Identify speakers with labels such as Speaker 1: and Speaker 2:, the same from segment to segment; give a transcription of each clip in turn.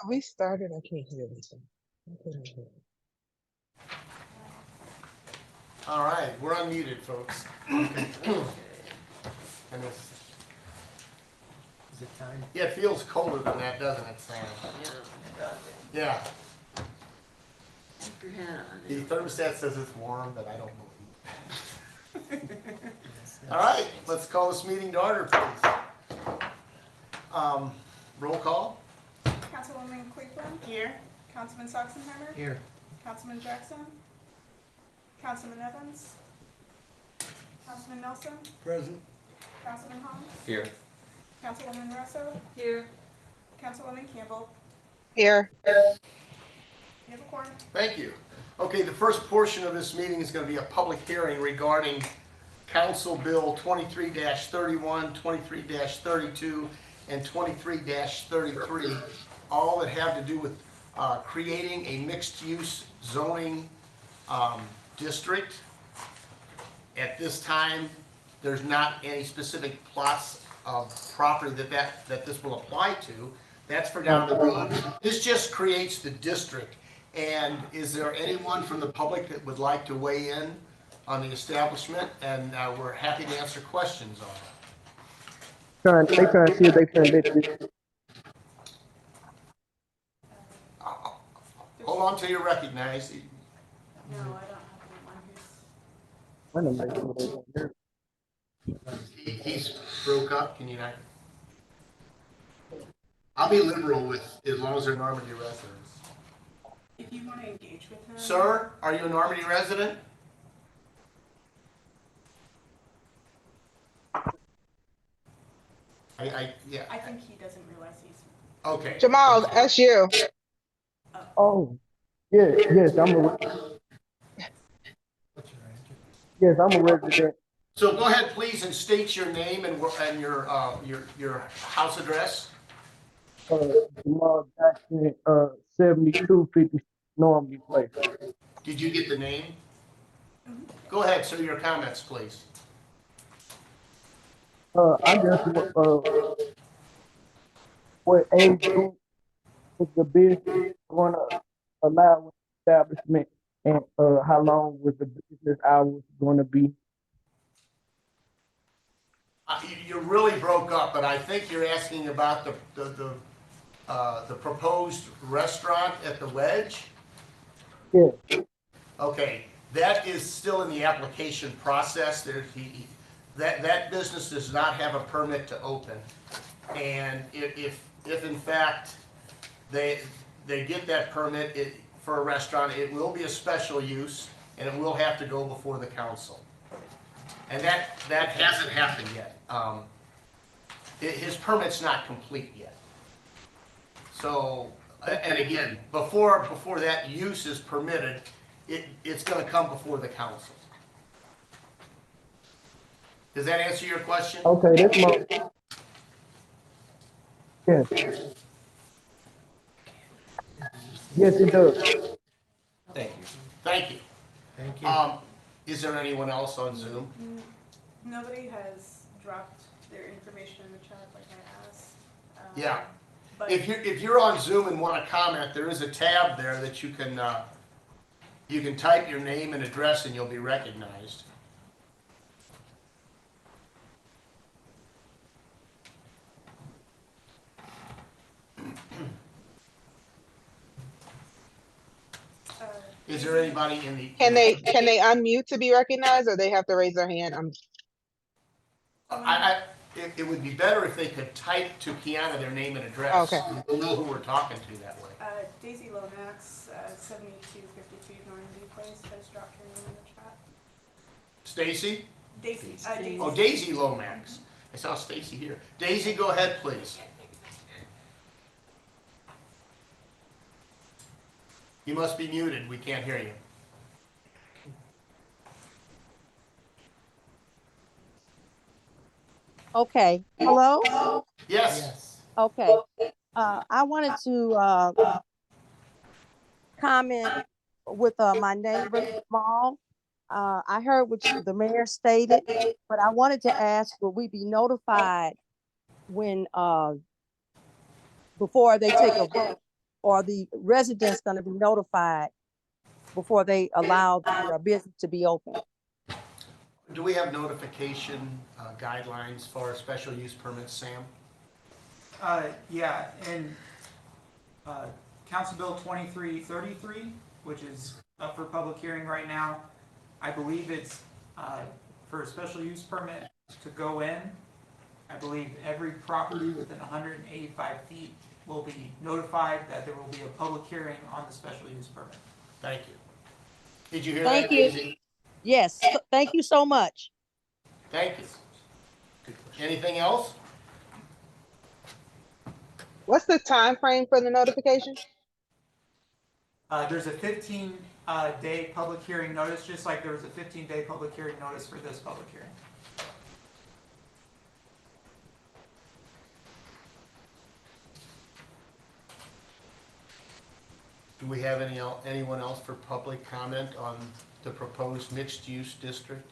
Speaker 1: We started. I can't hear anything. I couldn't hear.
Speaker 2: All right, we're unmuted, folks. And
Speaker 3: Is it time?
Speaker 2: yeah, it feels colder than that, doesn't it, Sam? Yeah,
Speaker 4: Keep your hat on.
Speaker 2: the thermostat says it's warm, but I don't believe it. All right, let's call this meeting to order, please. Roll call.
Speaker 5: Councilwoman Cleveland.
Speaker 2: Here.
Speaker 5: Councilman Sachsenheimer.
Speaker 3: Here.
Speaker 5: Councilman Jackson. Councilman Evans. Councilman Nelson.
Speaker 3: Present.
Speaker 5: Councilman Holmes.
Speaker 6: Here.
Speaker 5: Councilwoman Russo.
Speaker 4: Here.
Speaker 5: Councilwoman Campbell.
Speaker 1: Here.
Speaker 5: You have a quorum.
Speaker 2: Thank you. Okay, the first portion of this meeting is going to be a public hearing regarding Council Bill 23-31, 23-32, and 23-33, all that have to do with creating a mixed-use zoning district. At this time, there's not any specific plots of property that this will apply to. That's for down the road. This just creates the district. And is there anyone from the public that would like to weigh in on the establishment? And we're happy to answer questions on it.
Speaker 7: They trying to see if they can let this.
Speaker 2: Hold on till you're recognized.
Speaker 5: No, I don't have anyone who's.
Speaker 7: I don't know what they want here.
Speaker 2: He's broke up. Can you not? I'll be liberal with as long as they're Normandy residents.
Speaker 5: If you want to engage with him.
Speaker 2: Sir, are you a Normandy resident? Yeah.
Speaker 5: I think he doesn't realize he's.
Speaker 2: Okay.
Speaker 1: Jamal, that's you.
Speaker 7: Oh, yeah, yes, yes, I'm a resident.
Speaker 2: So go ahead, please, and state your name and your house address.
Speaker 7: Jamal Jackson, 7250 Normandy Place.
Speaker 2: Did you get the name? Go ahead, sir. Your comments, please.
Speaker 7: I just what age group is the business going to allow with establishment, and how long was the business hours going to be?
Speaker 2: You really broke up, but I think you're asking about the proposed restaurant at the Wedge.
Speaker 7: Yeah.
Speaker 2: Okay, that is still in the application process. That business does not have a permit to open, and if in fact they get that permit for a restaurant, it will be a special use, and it will have to go before the council. And that hasn't happened yet. His permit's not complete yet. So, and again, before that use is permitted, it's going to come before the council. Does that answer your question?
Speaker 7: Okay, that's my. Yes. Yes, it does.
Speaker 6: Thank you.
Speaker 2: Thank you.
Speaker 3: Thank you.
Speaker 2: Is there anyone else on Zoom?
Speaker 5: Nobody has dropped their information in the chat like I asked.
Speaker 2: Yeah.
Speaker 5: But
Speaker 2: If you're on Zoom and want to comment, there is a tab there that you can type your name and address and you'll be recognized. Is there anybody in the?
Speaker 1: Can they unmute to be recognized, or they have to raise their hand?
Speaker 2: It would be better if they could type to Kiana their name and address.
Speaker 1: Okay.
Speaker 2: We'll know who we're talking to that way.
Speaker 5: Daisy Lomax, 7252 Normandy Place, has dropped her name in the chat.
Speaker 2: Stacy?
Speaker 5: Daisy.
Speaker 2: Oh, Daisy Lomax. I saw Stacy here. Daisy, go ahead, please. You must be muted. We can't hear you.
Speaker 8: Okay, hello?
Speaker 2: Yes.
Speaker 3: Yes.
Speaker 8: Okay. I wanted to comment with my neighbor, Jamal. I heard what the mayor stated, but I wanted to ask, will we be notified when, before they take a vote or the residents gonna be notified before they allow the business to be open?
Speaker 2: Do we have notification guidelines for special use permits, Sam?
Speaker 3: Yeah, and Council Bill 2333, which is up for public hearing right now, I believe it's for a special use permit to go in. I believe every property within 185 feet will be notified that there will be a public hearing on the special use permit.
Speaker 2: Thank you. Did you hear
Speaker 8: Thank
Speaker 2: that,
Speaker 8: you.
Speaker 2: Daisy?
Speaker 8: Yes, thank you so much.
Speaker 2: Thank you. Anything else?
Speaker 1: What's the time frame for the notification?
Speaker 3: There's a 15-day public hearing notice, just like there was a 15-day public hearing notice for this public hearing.
Speaker 2: Do we have anyone else for public comment on the proposed mixed-use district?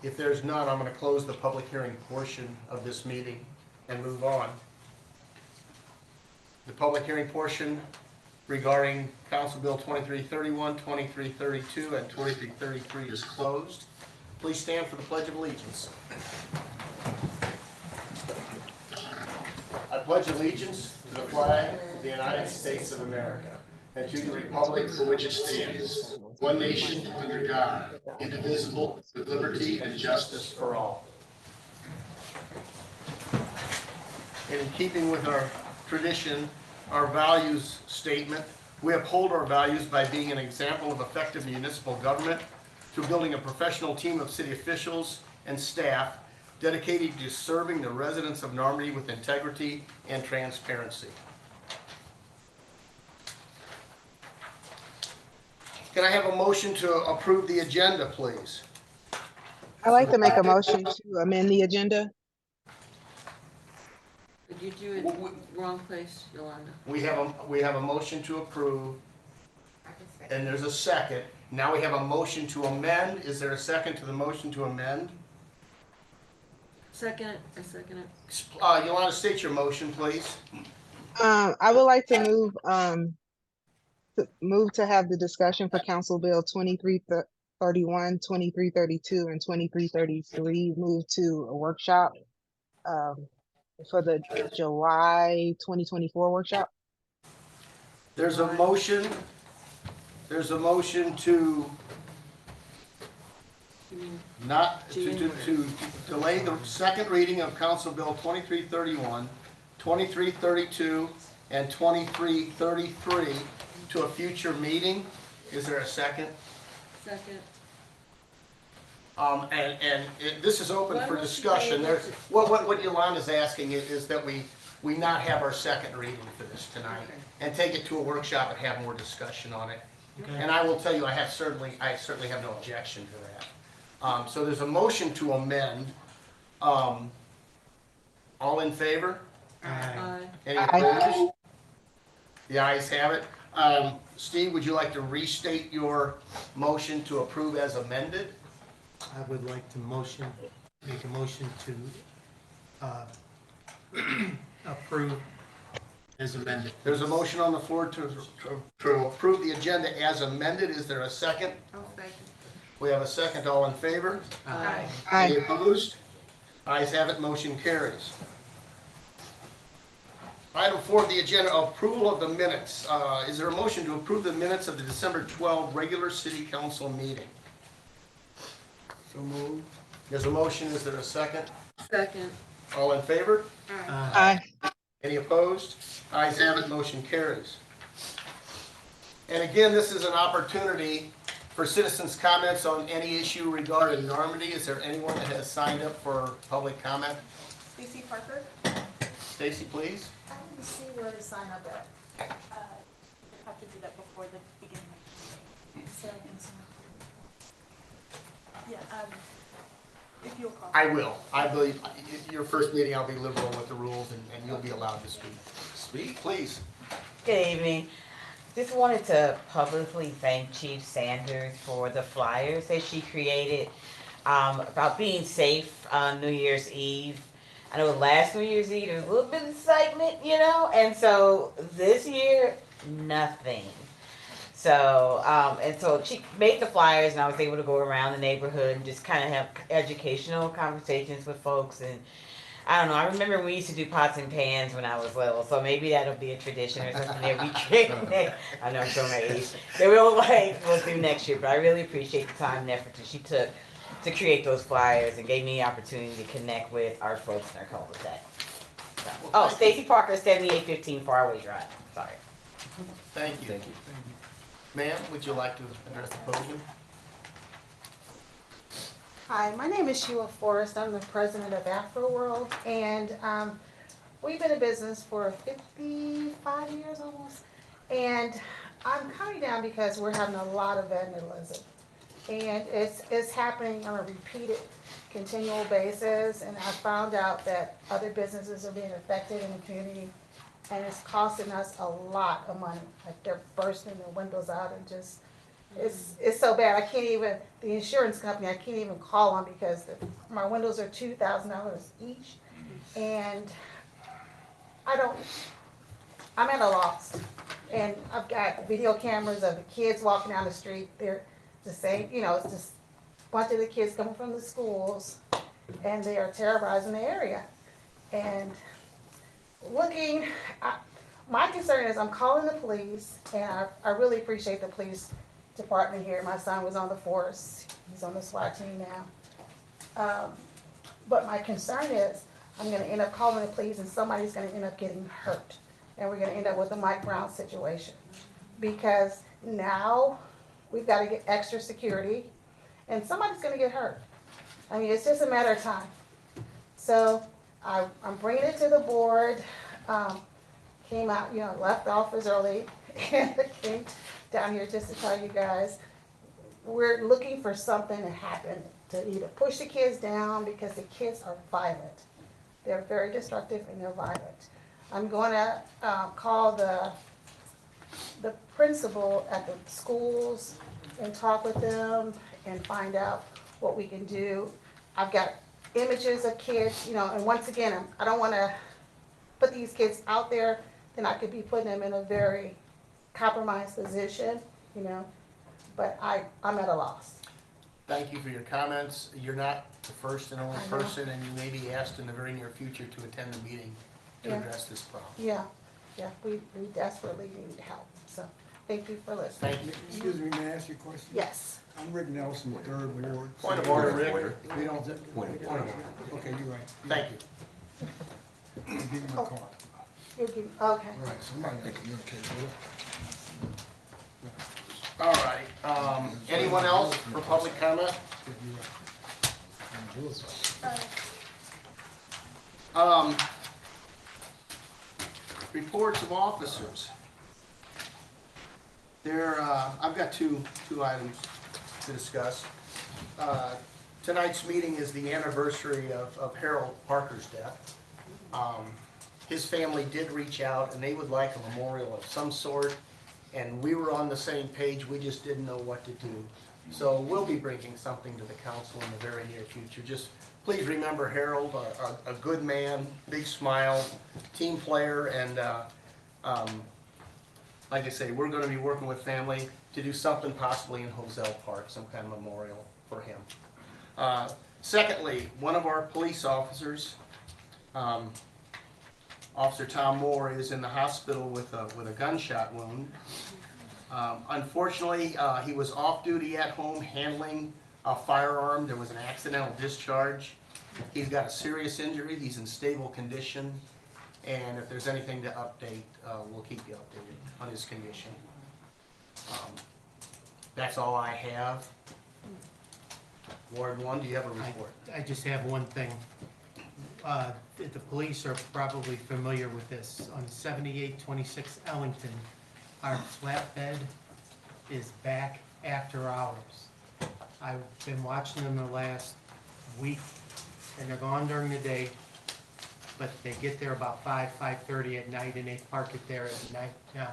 Speaker 2: If there's none, I'm going to close the public hearing portion of this meeting and move on. The public hearing portion regarding Council Bill 2331, 2332, and 2333 is closed. Please stand for the Pledge of Allegiance. I pledge allegiance to the flag of the United States of America and to the republic for which it stands, one nation under God, indivisible, with liberty and justice for all. In keeping with our tradition, our values statement, we uphold our values by being an example of effective municipal government through building a professional team of city officials and staff dedicated to serving the residents of Normandy with integrity and transparency. Can I have a motion to approve the agenda, please?
Speaker 1: I'd like to make a motion to amend the agenda.
Speaker 4: Did you do it wrong place, Yolanda?
Speaker 2: We have a motion to approve, and there's a second. Now we have a motion to amend. Is there a second to the motion to amend?
Speaker 4: Second it, I second it.
Speaker 2: Yolanda, state your motion, please.
Speaker 1: I would like to move to have the discussion for Council Bill 2331, 2332, and 2333 move to a workshop for the July 2024 workshop.
Speaker 2: There's a motion. There's a motion to
Speaker 4: You mean,
Speaker 2: not to delay the second reading of Council Bill 2331, 2332, and 2333 to a future meeting. Is there a second?
Speaker 4: second?
Speaker 2: This is open for discussion. There's, what Yolanda's asking is that we not have our second reading for this tonight
Speaker 4: Okay.
Speaker 2: and take it to a workshop and have more discussion on it. And I will tell you, I certainly have no objection to that. So there's a motion to amend. All in favor?
Speaker 4: Aye.
Speaker 2: Any
Speaker 1: Aye.
Speaker 2: opposed? The ayes have it. Steve, would you like to restate your motion to approve as amended?
Speaker 6: I would like to make a motion to approve as amended.
Speaker 2: There's a motion on the floor to approve the agenda as amended. Is there a second?
Speaker 4: I'll second.
Speaker 2: We have a second. All in favor?
Speaker 4: Aye.
Speaker 2: Any
Speaker 1: Aye.
Speaker 2: opposed? Ayes have it. Motion carries. Item 4 of the agenda, approval of the minutes. Is there a motion to approve the minutes of the December 12 regular city council meeting? So moved. There's a motion. Is there a second?
Speaker 4: Second.
Speaker 2: All in favor?
Speaker 1: Aye.
Speaker 2: Any opposed? Ayes have it, motion carries. And again, this is an opportunity for citizens' comments on any issue regarding Normandy. Is there anyone that has signed up for public comment?
Speaker 5: Stacy Parker.
Speaker 2: Stacy, please.
Speaker 5: I need to see where to sign up at. Have to do that before the beginning of the meeting. So I can sign up. Yeah, if you'll call.
Speaker 2: I will. I believe, your first meeting, I'll be liberal with the rules and you'll be allowed to speak. Speak, please.
Speaker 9: Good evening. Just wanted to publicly thank Chief Sanders for the flyers that she created about being safe on New Year's Eve. I know last New Year's Eve there was a little bit of excitement, you know, and so this year, nothing. So, and so she made the flyers, and I was able to go around the neighborhood and just kind of have educational conversations with folks. And I don't know, I remember we used to do pots and pans when I was little, so maybe that'll be a tradition or something that we create. I know I'm showing my age. That we'll do next year, but I really appreciate the time and effort that she took to create those flyers and gave me the opportunity to connect with our folks in our cul-de-sac. So, oh, Stacy Parker, 7815 Faraway Drive. Sorry.
Speaker 2: Thank you. Thank you. Ma'am, would you like to address the podium?
Speaker 5: Hi, my name is Sheila Forrest. I'm the president of AfroWorld, and we've been in business for 55 years almost. And I'm coming down because we're having a lot of vandalism, and it's happening on a repeated, continual basis. And I found out that other businesses are being affected in the community, and it's costing us a lot of money. Like they're bursting their windows out and just. It's so bad. I can't even, the insurance company, I can't even call them because my windows are $2,000 each. And I'm at a loss. And I've got video cameras of the kids walking down the street. They're the same, you know, it's just a bunch of the kids coming from the schools, and they are terrorizing the area. And my concern is I'm calling the police, and I really appreciate the police department here. My son was on the force. He's on the SWAT team now. But my concern is I'm going to end up calling the police, and somebody's going to end up getting hurt. And we're going to end up with a Mike Brown situation. Because now we've got to get extra security, and somebody's going to get hurt. I mean, it's just a matter of time. So I'm bringing it to the board. Came out, you know, left office early, and came down here just to tell you guys, we're looking for something to happen to either push the kids down, because the kids are violent. They're very destructive and they're violent. I'm going to call the principal at the schools and talk with them and find out what we can do. I've got images of kids, you know, and once again, I don't want to put these kids out there, then I could be putting them in a very compromised position, you know, but I'm at a loss.
Speaker 2: Thank you for your comments. You're not the first and only
Speaker 5: I know.
Speaker 2: person, and you may be asked in the very near future to attend the meeting to
Speaker 5: Yeah.
Speaker 2: address this problem.
Speaker 5: Yeah, we desperately need help, so thank you for listening.
Speaker 2: Thank you.
Speaker 10: Excuse me, may I ask you a question?
Speaker 5: Yes.
Speaker 10: I'm Rick Nelson, Third Ward.
Speaker 2: Point of order, Rick.
Speaker 10: We don't, point of order. Okay, you're right.
Speaker 2: Thank you.
Speaker 10: Give me my card.
Speaker 5: You'll give, okay.
Speaker 10: All right, somebody can communicate with it.
Speaker 2: All right, anyone else for public comment?
Speaker 10: Yeah, you're right.
Speaker 2: Reports of officers. I've got two items to discuss. Tonight's meeting is the anniversary of Harold Parker's death. His family did reach out, and they would like a memorial of some sort, and we were on the same page. We just didn't know what to do. So we'll be bringing something to the council in the very near future. Just please remember Harold, a good man, big smile, team player, and like I say, we're going to be working with family to do something possibly in Hosell Park, some kind of memorial for him. Secondly, one of our police officers, Officer Tom Moore, is in the hospital with a gunshot wound. Unfortunately, he was off duty at home handling a firearm. There was an accidental discharge. He's got a serious injury. He's in stable condition. And if there's anything to update, we'll keep you updated on his condition. That's all I have. Ward 1, do you have a report?
Speaker 6: I just have one thing. The police are probably familiar with this. On 7826 Ellington, our flatbed is back after hours. I've been watching them the last week, and they're gone during the day, but they get there about 5:30 at night, and they park it there at night time.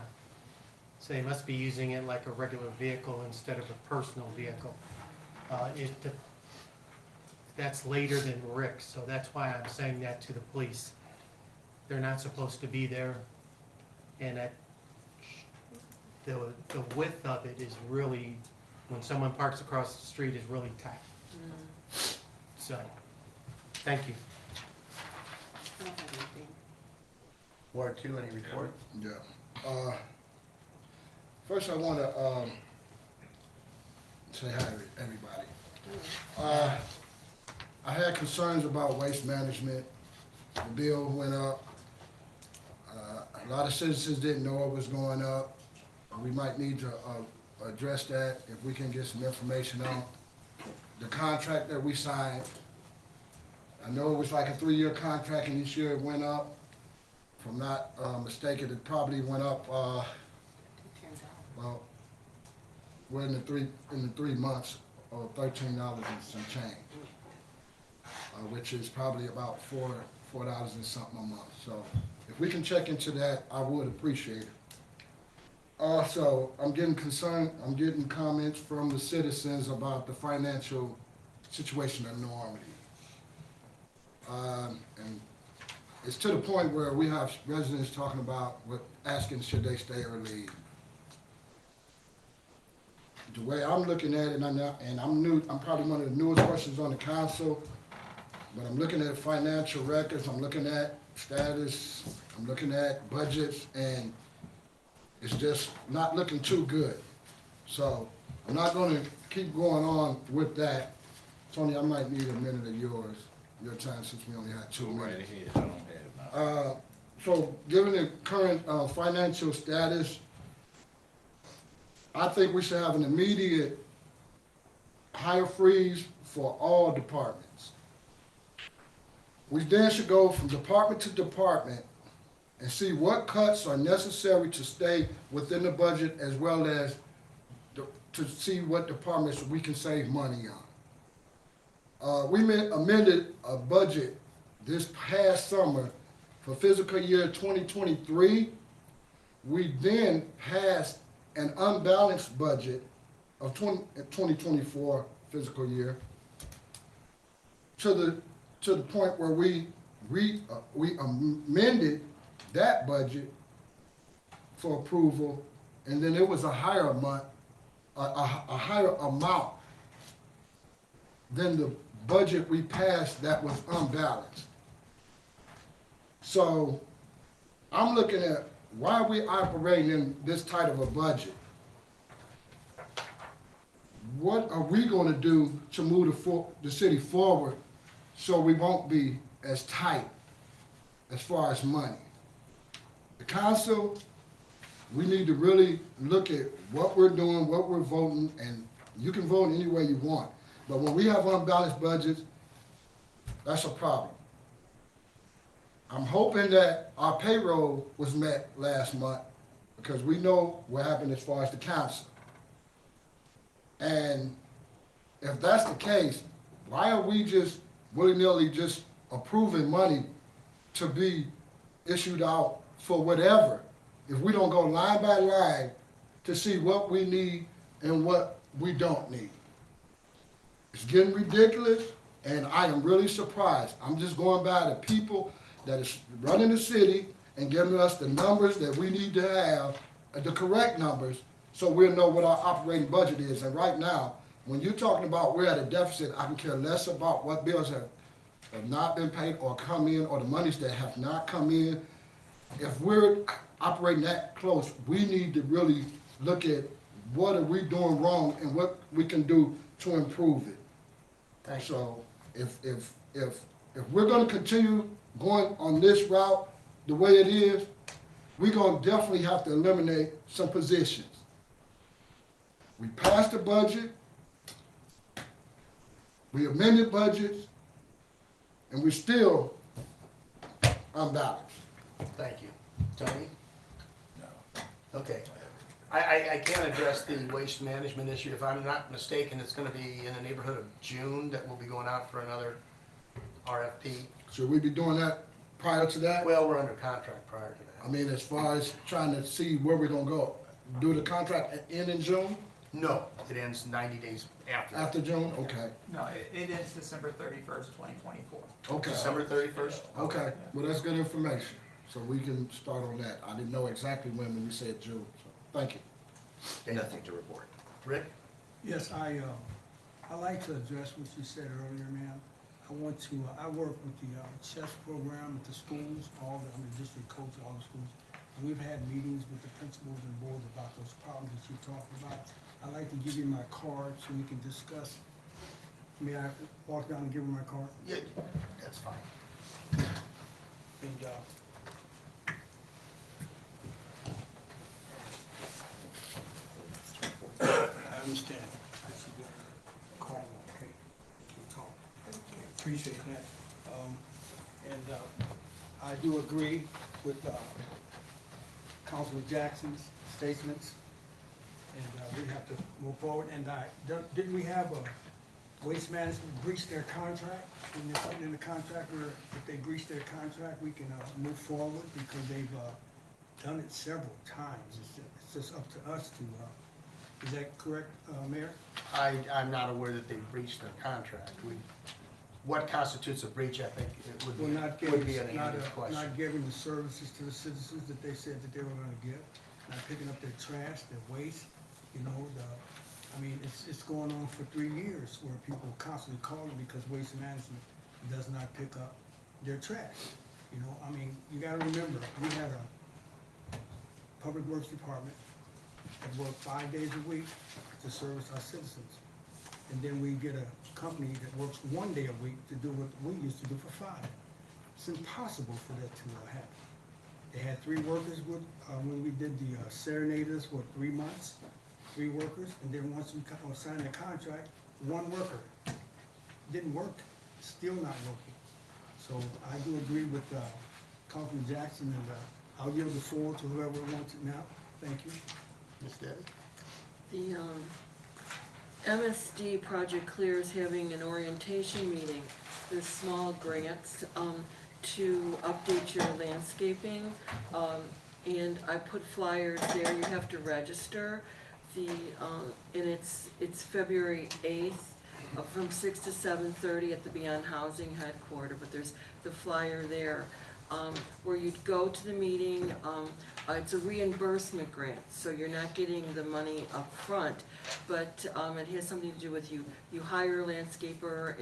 Speaker 6: So they must be using it like a regular vehicle instead of a personal vehicle. that's later than Rick, so that's why I'm saying that to the police. They're not supposed to be there, and that, the width of it is really, when someone parks across the street, is really tight. So, thank you.
Speaker 4: I don't have anything.
Speaker 2: Ward two, any report?
Speaker 10: Yeah. First I wanna, say hi to everybody. I had concerns about waste management. The bill went up. A lot of citizens didn't know it was going up. We might need to, address that if we can get some information on the contract that we signed. I know it was like a 3-year contract, and each year it went up. If I'm not mistaken, it probably went up, well, we're in the 3 months of $13 and some change, which is probably about $4 and something a month. So if we can check into that, I would appreciate it. Also, I'm getting concerned, I'm getting comments from the citizens about the financial situation in Normandy. And it's to the point where we have residents talking about, asking should they stay or leave. The way I'm looking at it, and I'm new, I'm probably one of the newest persons on the council, but I'm looking at financial records, I'm looking at status, I'm looking at budgets, and it's just not looking too good. So I'm not gonna keep going on with that. Tony, I might need a minute of your time, since we only had 2 minutes. So given the current financial status, I think we should have an immediate hire freeze for all departments. We then should go from department to department and see what cuts are necessary to stay within the budget, as well as to see what departments we can save money on. We amended a budget this past summer for fiscal year 2023. We then passed an unbalanced budget of 2024 fiscal year to the point where we amended that budget for approval, and then it was a higher amount than the budget we passed that was unbalanced. So I'm looking at why are we operating in this tight of a budget? What are we going to do to move the city forward so we won't be as tight as far as money? The council, we need to really look at what we're doing, what we're voting, and you can vote any way you want. But when we have unbalanced budgets, that's a problem. I'm hoping that our payroll was met last month, because we know what happened as far as the council. And if that's the case, why are we just willy-nilly just approving money to be issued out for whatever, if we don't go line by line to see what we need and what we don't need? It's getting ridiculous, and I am really surprised. I'm just going by the people that is running the city and giving us the numbers that we need to have, the correct numbers, so we'll know what our operating budget is. And right now, when you're talking about we're at a deficit, I can care less about what bills have not been paid or come in, or the monies that have not come in. If we're operating that close, we need to really look at what are we doing wrong and what we can do to improve it.
Speaker 2: Thank you.
Speaker 10: So if we're gonna continue going on this route the way it is, we're gonna definitely have to eliminate some positions. We passed the budget, we amended budgets, and we're still unbalanced.
Speaker 2: Thank you. Tony? No. Okay. I can address the waste management issue. If I'm not mistaken, it's gonna be in the neighborhood of June that we'll be going out for another RFP.
Speaker 10: Should we be doing that prior to that?
Speaker 2: Well, we're under contract prior to that.
Speaker 10: I mean, as far as trying to see where we're gonna go, do the contract end in June?
Speaker 2: No, it ends 90 days after.
Speaker 10: After June? Okay,
Speaker 3: No, it ends December 31st, 2024.
Speaker 10: okay.
Speaker 2: December 31st?
Speaker 10: Okay, well, that's good information, so we can start on that. I didn't know exactly when we said June, so, thank you.
Speaker 2: Nothing to report. Rick?
Speaker 11: Yes, I like to address what you said earlier, ma'am. I work with the chess program at the schools, I'm the district coach at all the schools. And we've had meetings with the principals and boards about those problems that you're talking about. I'd like to give you my card so we can discuss. May I walk down and give her my card?
Speaker 2: Yeah, that's fine.
Speaker 11: And, I understand. I should get a call, okay? Good call. Appreciate that. I do agree with Councilman Jackson's statements, and we have to move forward. And didn't we have Waste Management breach their contract? Isn't there something in the contract where if they breach their contract, we can move forward because they've done it several times? It's just up to us to, is that correct, Mayor?
Speaker 2: I'm not aware that they breached their contract. What constitutes a breach, I think it would
Speaker 11: Well, not
Speaker 2: be
Speaker 11: giving,
Speaker 2: an
Speaker 11: not,
Speaker 2: Andrews question.
Speaker 11: not giving the services to the citizens that they said that they were gonna give, not picking up their trash, their waste, it's going on for 3 years where people are constantly calling because Waste Management does not pick up their trash. You gotta remember, we had a Public Works Department that worked 5 days a week to service our citizens. And then we get a company that works 1 day a week to do what we used to do for 5. It's impossible for that to happen. They had 3 workers when we did the Serenaders, 3 months? 3 workers, and then once we signed the contract, 1 worker. Didn't work, still not working. So I do agree with Councilman Jackson, and I'll yield the floor to whoever wants it now. Thank you.
Speaker 2: Ms. Debbie?
Speaker 4: The MSD Project Clear is having an orientation meeting. There's small grants to update your landscaping. And I put flyers there, you have to register. And it's February 8th from 6 to 7:30 at the Beyond Housing headquarters, but there's the flyer there. Where you'd go to the meeting, it's a reimbursement grant, so you're not getting the money up front, but it has something to do with you hire a landscaper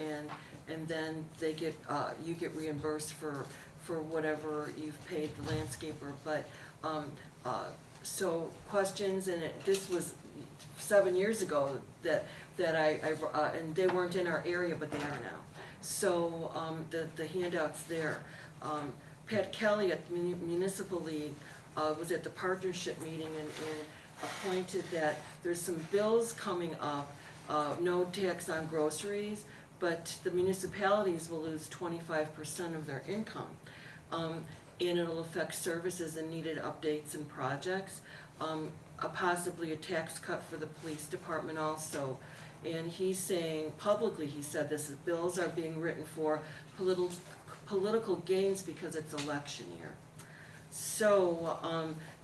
Speaker 4: and then they get, you get reimbursed for whatever you've paid the landscaper, but, so questions, and this was 7 years ago that and they weren't in our area, but they are now. So, the handout's there. Pat Kelly at Municipal League was at the partnership meeting and appointed that there's some bills coming up, no tax on groceries, but the municipalities will lose 25% of their income. And it'll affect services and needed updates and projects, possibly a tax cut for the police department also. And he's saying, publicly he said this, bills are being written for political gains because it's election year. So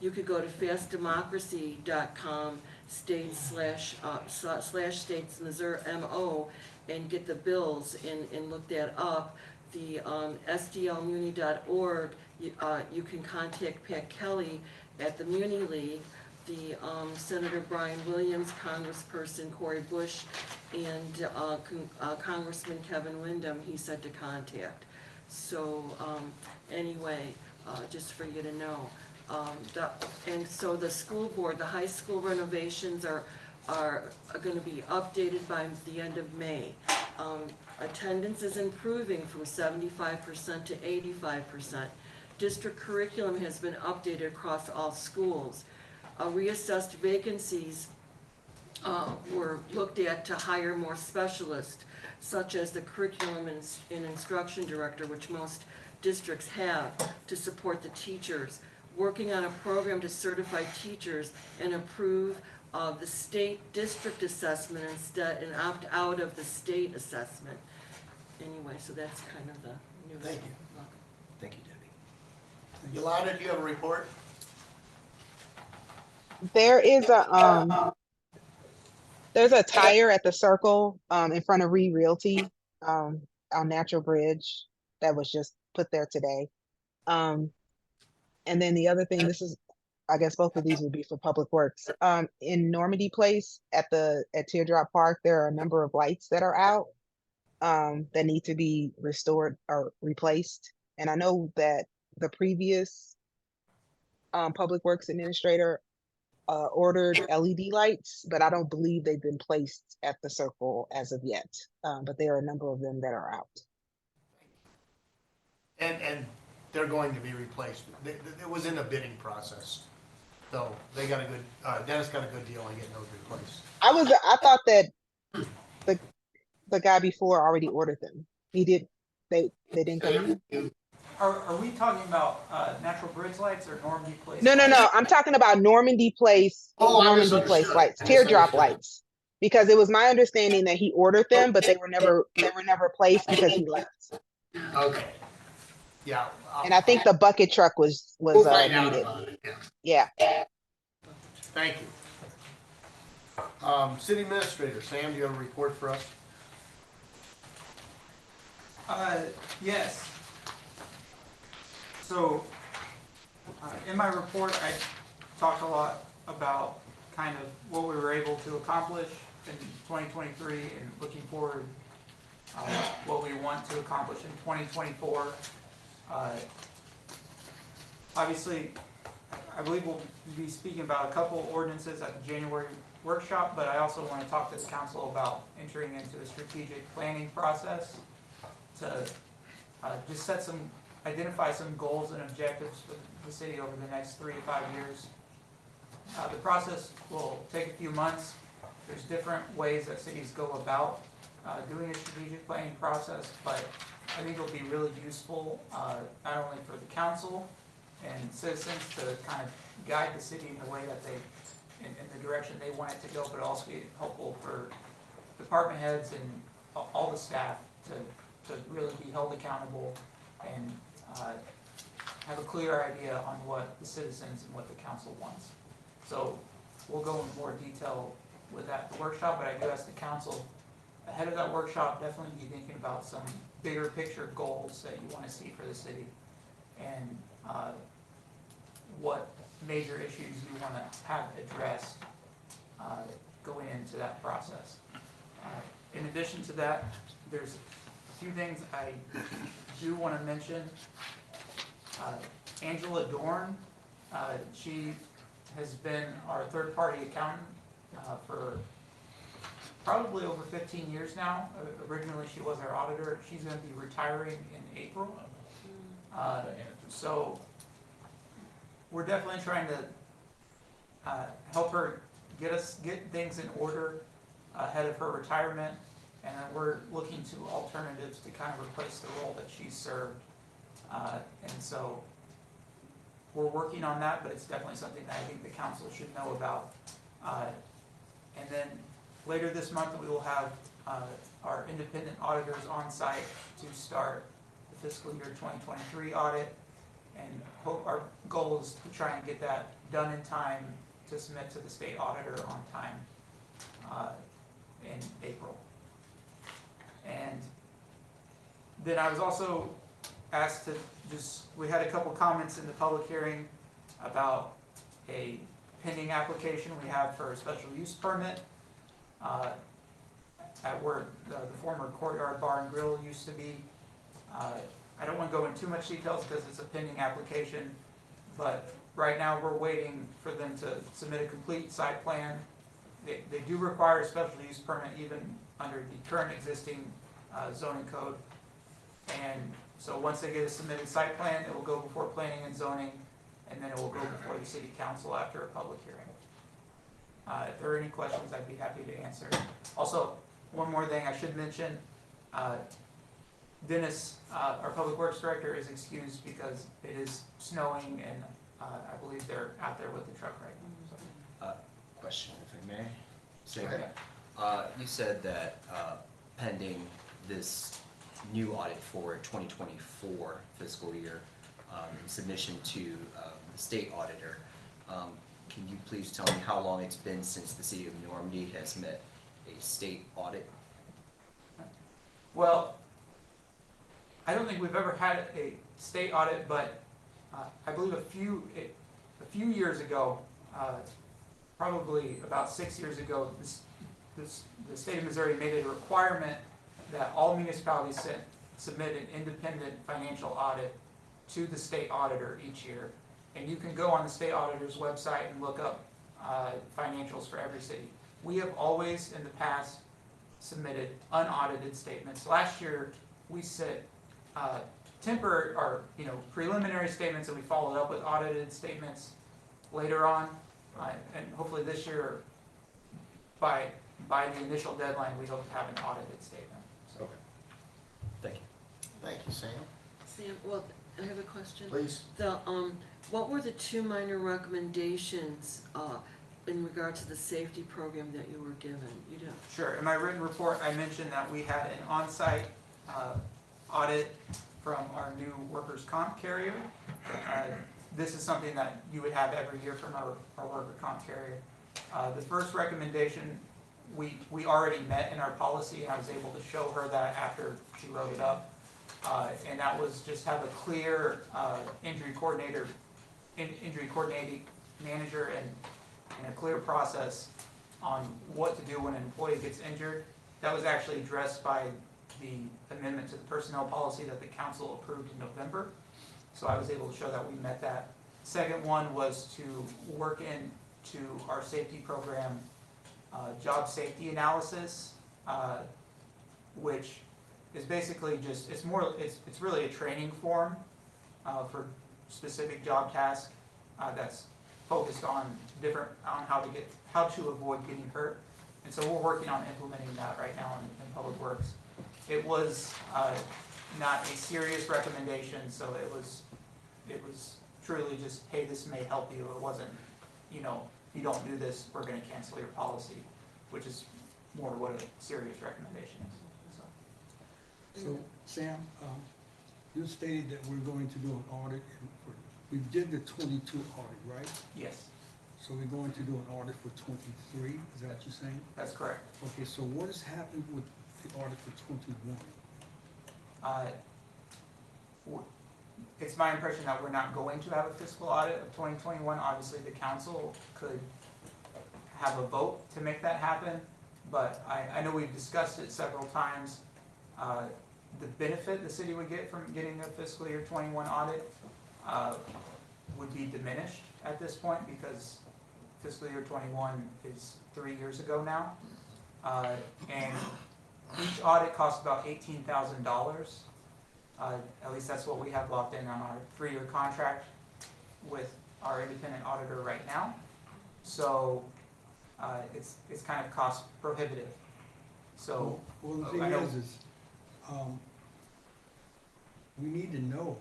Speaker 4: you could go to fastdemocracy.com /states Missouri MO and get the bills and look that up. The sdlmuni.org, you can contact Pat Kelly at the Muni League, the Senator Brian Williams, Congressperson Cori Bush, and Congressman Kevin Windham, he said to contact. So anyway, just for you to know. And so the school board, the high school renovations are going to be updated by the end of May. Attendance is improving from 75% to 85%. District curriculum has been updated across all schools. Reassessed vacancies were looked at to hire more specialists, such as the curriculum and instruction director, which most districts have, to support the teachers. Working on a program to certify teachers and approve the state district assessment instead and opt out of the state assessment. Anyway, so that's kind of the news.
Speaker 2: Thank you. Thank you, Debbie. Yolanda, do you have a report?
Speaker 1: There is a There's a tire at the circle, in front of Realty, on Natural Bridge that was just put there today. And then the other thing, this is, I guess both of these would be for Public Works. In Normandy Place at Teardrop Park, there are a number of lights that are out, that need to be restored or replaced. And I know that the previous, Public Works Administrator, ordered LED lights, but I don't believe they've been placed at the circle as of yet. But there are a number of them that are out.
Speaker 2: And they're going to be replaced. It was in the bidding process. So they got a good, Dennis got a good deal on getting those replaced.
Speaker 1: I thought that the guy before already ordered them. He did, they didn't come in?
Speaker 3: Are we talking about, Natural Bridge lights or Normandy Place?
Speaker 1: No, I'm talking about Normandy Place,
Speaker 2: Oh, I
Speaker 1: Normandy Place
Speaker 2: misunderstood.
Speaker 1: lights,
Speaker 2: I
Speaker 1: teardrop
Speaker 2: misunderstood.
Speaker 1: lights. Because it was my understanding that he ordered them, but they were never placed because he left.
Speaker 2: Okay. Yeah.
Speaker 1: And I think the bucket truck was
Speaker 2: We'll find out
Speaker 1: needed.
Speaker 2: about it, yeah.
Speaker 1: Yeah.
Speaker 2: Thank you. City Administrator, Sam, do you have a report for us?
Speaker 3: Yes. So, in my report, I talked a lot about kind of what we were able to accomplish in 2023 and looking forward, what we want to accomplish in 2024. Obviously, I believe we'll be speaking about a couple ordinances at the January workshop, but I also want to talk to the council about entering into a strategic planning process to just identify some goals and objectives for the city over the next 3 to 5 years. The process will take a few months. There's different ways that cities go about doing a strategic planning process, but I think it'll be really useful, not only for the council and citizens to kind of guide the city in the way that in the direction they want it to go, but also be helpful for department heads and all the staff to really be held accountable and have a clear idea on what the citizens and what the council wants. So we'll go into more detail with that at the workshop, but I do ask the council ahead of that workshop, definitely be thinking about some bigger picture goals that you want to see for the city and what major issues you want to have addressed going into that process. In addition to that, there's a few things I do want to mention. Angela Dorn, she has been our third-party accountant for probably over 15 years now. Originally, she was our auditor. She's going to be retiring in April. So we're definitely trying to help her get things in order ahead of her retirement, and then we're looking to alternatives to kind of replace the role that she's served. And so we're working on that, but it's definitely something that I think the council should know about. And then later this month, we will have our independent auditors on site to start the fiscal year 2023 audit. And our goal is to try and get that done in time to submit to the state auditor on time in April. And then I was also asked to we had a couple comments in the public hearing about a pending application we have for a special use permit at where the former Courtyard Bar and Grill used to be. I don't want to go into too much details because it's a pending application, but right now we're waiting for them to submit a complete site plan. They do require a special use permit even under the current existing zoning code. And so once they get a submitted site plan, it will go before planning and zoning, and then it will go before the city council after a public hearing. If there are any questions, I'd be happy to answer. Also, one more thing I should mention, Dennis, our public works director, is excused because it is snowing and I believe they're out there with the truck right now. So.
Speaker 12: Question, if I may. So,
Speaker 3: Okay.
Speaker 12: you said that pending this new audit for 2024 fiscal year, submission to the state auditor. Can you please tell me how long it's been since the city of Normandy has met a state audit?
Speaker 3: Well, I don't think we've ever had a state audit, but I believe a few years ago, probably about 6 years ago, the state of Missouri made it a requirement that all municipalities submit an independent financial audit to the state auditor each year. And you can go on the state auditor's website and look up financials for every city. We have always in the past submitted unaudited statements. Last year, we sent temporary or preliminary statements, and we followed up with audited statements later on. And hopefully this year, by the initial deadline, we hope to have an audited statement. So.
Speaker 12: Okay. Thank you.
Speaker 2: Thank you, Sam.
Speaker 4: Sam, well, I have a question.
Speaker 2: Please.
Speaker 4: What were the two minor recommendations in regard to the safety program that you were given? You know.
Speaker 3: Sure. In my written report, I mentioned that we had an on-site audit from our new workers' comp carrier. This is something that you would have every year from our workers' comp carrier. The first recommendation we already met in our policy, and I was able to show her that after she wrote it up. And that was just have a clear injury coordinating manager and a clear process on what to do when an employee gets injured. That was actually addressed by the amendment to the personnel policy that the council approved in November. So I was able to show that we met that. Second one was to work into our safety program job safety analysis, which is basically just, it's really a training form for specific job tasks that's focused on how to avoid getting hurt. And so we're working on implementing that right now in Public Works. It was not a serious recommendation, so it was truly just, hey, this may help you. It wasn't, you don't do this, we're gonna cancel your policy, which is more what a serious recommendation is.
Speaker 11: So, Sam, you stated that we're going to do an audit. We did the 22 audit, right?
Speaker 3: Yes,
Speaker 11: So we're going to do an audit for 23, is that what you're saying?
Speaker 3: that's correct.
Speaker 11: Okay, so what has happened with the audit for 21?
Speaker 3: It's my impression that we're not going to have a fiscal audit of 2021. Obviously, the council could have a vote to make that happen, but I know we've discussed it several times. The benefit the city would get from getting a fiscal year 21 audit would be diminished at this point because fiscal year 21 is 3 years ago now. And each audit costs about $18,000. At least that's what we have locked in on our 3-year contract with our independent auditor right now. So it's kind of cost prohibitive. So
Speaker 11: Well, the thing is, we need to know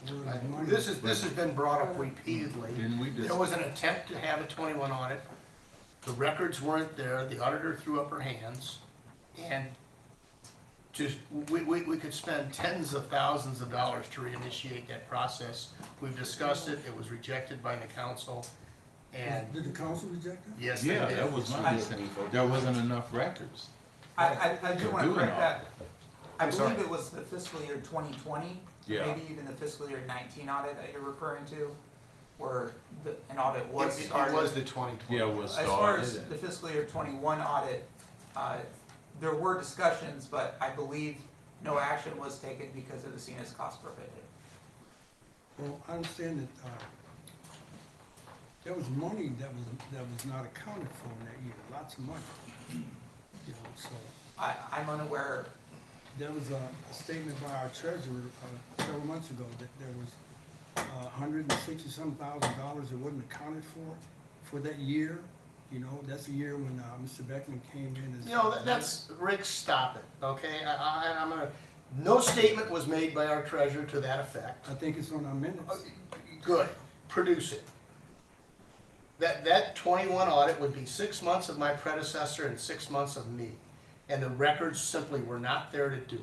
Speaker 11: where the money.
Speaker 2: This has been brought up repeatedly. There was an attempt to have a 21 audit. The records weren't there. The auditor threw up her hands, and just we could spend tens of thousands of dollars to reinitiate that process. We've discussed it. It was rejected by the council, and
Speaker 11: Did the council reject it?
Speaker 2: yes, they
Speaker 13: Yeah,
Speaker 2: did.
Speaker 13: that was my understanding. There wasn't enough records.
Speaker 3: I do want to
Speaker 13: Doing
Speaker 3: correct
Speaker 13: all.
Speaker 3: that. I
Speaker 2: I'm sorry.
Speaker 3: believe it was the fiscal year 2020,
Speaker 13: Yeah.
Speaker 3: maybe even the fiscal year 19 audit that you're referring to, where an audit was
Speaker 2: It
Speaker 3: started.
Speaker 2: was the 2020.
Speaker 13: Yeah, it was
Speaker 3: As far as
Speaker 13: started.
Speaker 3: the fiscal year 21 audit, there were discussions, but I believe no action was taken because it was seen as cost prohibitive.
Speaker 11: Well, I understand that, there was money that was not accounted for in that year, lots of money. You know, so,
Speaker 3: I'm unaware.
Speaker 11: there was a statement by our treasurer, several months ago that there was $160-some thousand that wasn't accounted for that year. You know, that's the year when, Mr. Beckman came in as.
Speaker 2: You know, that's, Rick, stop it, okay? I'm gonna, no statement was made by our treasurer to that effect.
Speaker 11: I think it's on our minutes.
Speaker 2: Good, produce it. That 21 audit would be 6 months of my predecessor and 6 months of me. And the records simply were not there to do it.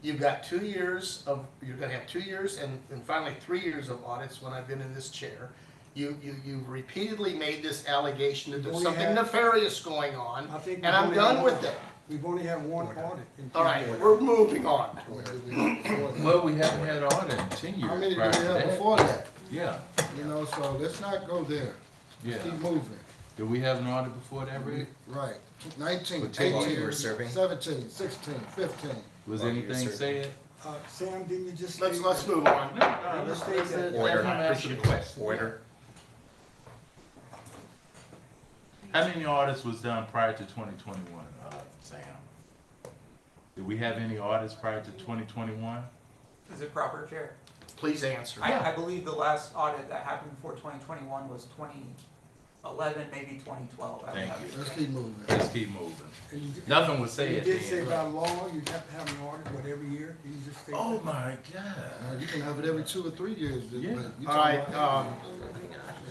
Speaker 2: You've got 2 years of, you're gonna have 2 years and finally 3 years of audits when I've been in this chair. You've repeatedly made this allegation that there's
Speaker 11: We
Speaker 2: something
Speaker 11: have-
Speaker 2: nefarious going on,
Speaker 11: I think
Speaker 2: and I'm
Speaker 11: we've only
Speaker 2: done
Speaker 11: had
Speaker 2: with
Speaker 11: one.
Speaker 2: it.
Speaker 11: We've only had one audit in 10
Speaker 2: All right,
Speaker 11: years.
Speaker 2: we're moving on.
Speaker 13: Well, we haven't had an audit in 10 years.
Speaker 10: How many did we
Speaker 13: prior to
Speaker 10: have
Speaker 13: that.
Speaker 10: before that?
Speaker 13: Yeah,
Speaker 10: You know, so let's not go there.
Speaker 13: yeah.
Speaker 10: Keep moving.
Speaker 13: Did we have an audit before that, Rick?
Speaker 10: Right. 19,
Speaker 12: What tenure you
Speaker 10: 18,
Speaker 12: were serving?
Speaker 10: 17, 16, 15.
Speaker 13: Was
Speaker 12: Well, you
Speaker 13: anything
Speaker 12: were
Speaker 13: said?
Speaker 11: Sam, didn't you just?
Speaker 2: Let's
Speaker 11: state
Speaker 2: move on.
Speaker 11: that- Let's state that.
Speaker 12: Order.
Speaker 13: Let him answer the question.
Speaker 12: Order.
Speaker 13: How many audits was done prior to 2021, Sam? Did we have any audits prior to 2021?
Speaker 3: Is it proper, Chair?
Speaker 2: Please answer.
Speaker 3: I believe the last audit that happened before 2021 was 2011, maybe 2012. I would
Speaker 13: Thank
Speaker 3: have
Speaker 13: you.
Speaker 3: to
Speaker 10: Let's
Speaker 3: check.
Speaker 10: keep moving.
Speaker 13: Let's keep moving.
Speaker 11: And you-
Speaker 13: Nothing was
Speaker 11: You
Speaker 13: said
Speaker 11: did say
Speaker 13: then.
Speaker 11: by law, you have to have an audit, what, every year? Can you just state
Speaker 13: Oh,
Speaker 11: that?
Speaker 13: my God.
Speaker 10: You can have it every 2 or 3 years. but
Speaker 13: Yeah.
Speaker 10: you
Speaker 2: All
Speaker 10: talking
Speaker 2: right,
Speaker 10: about-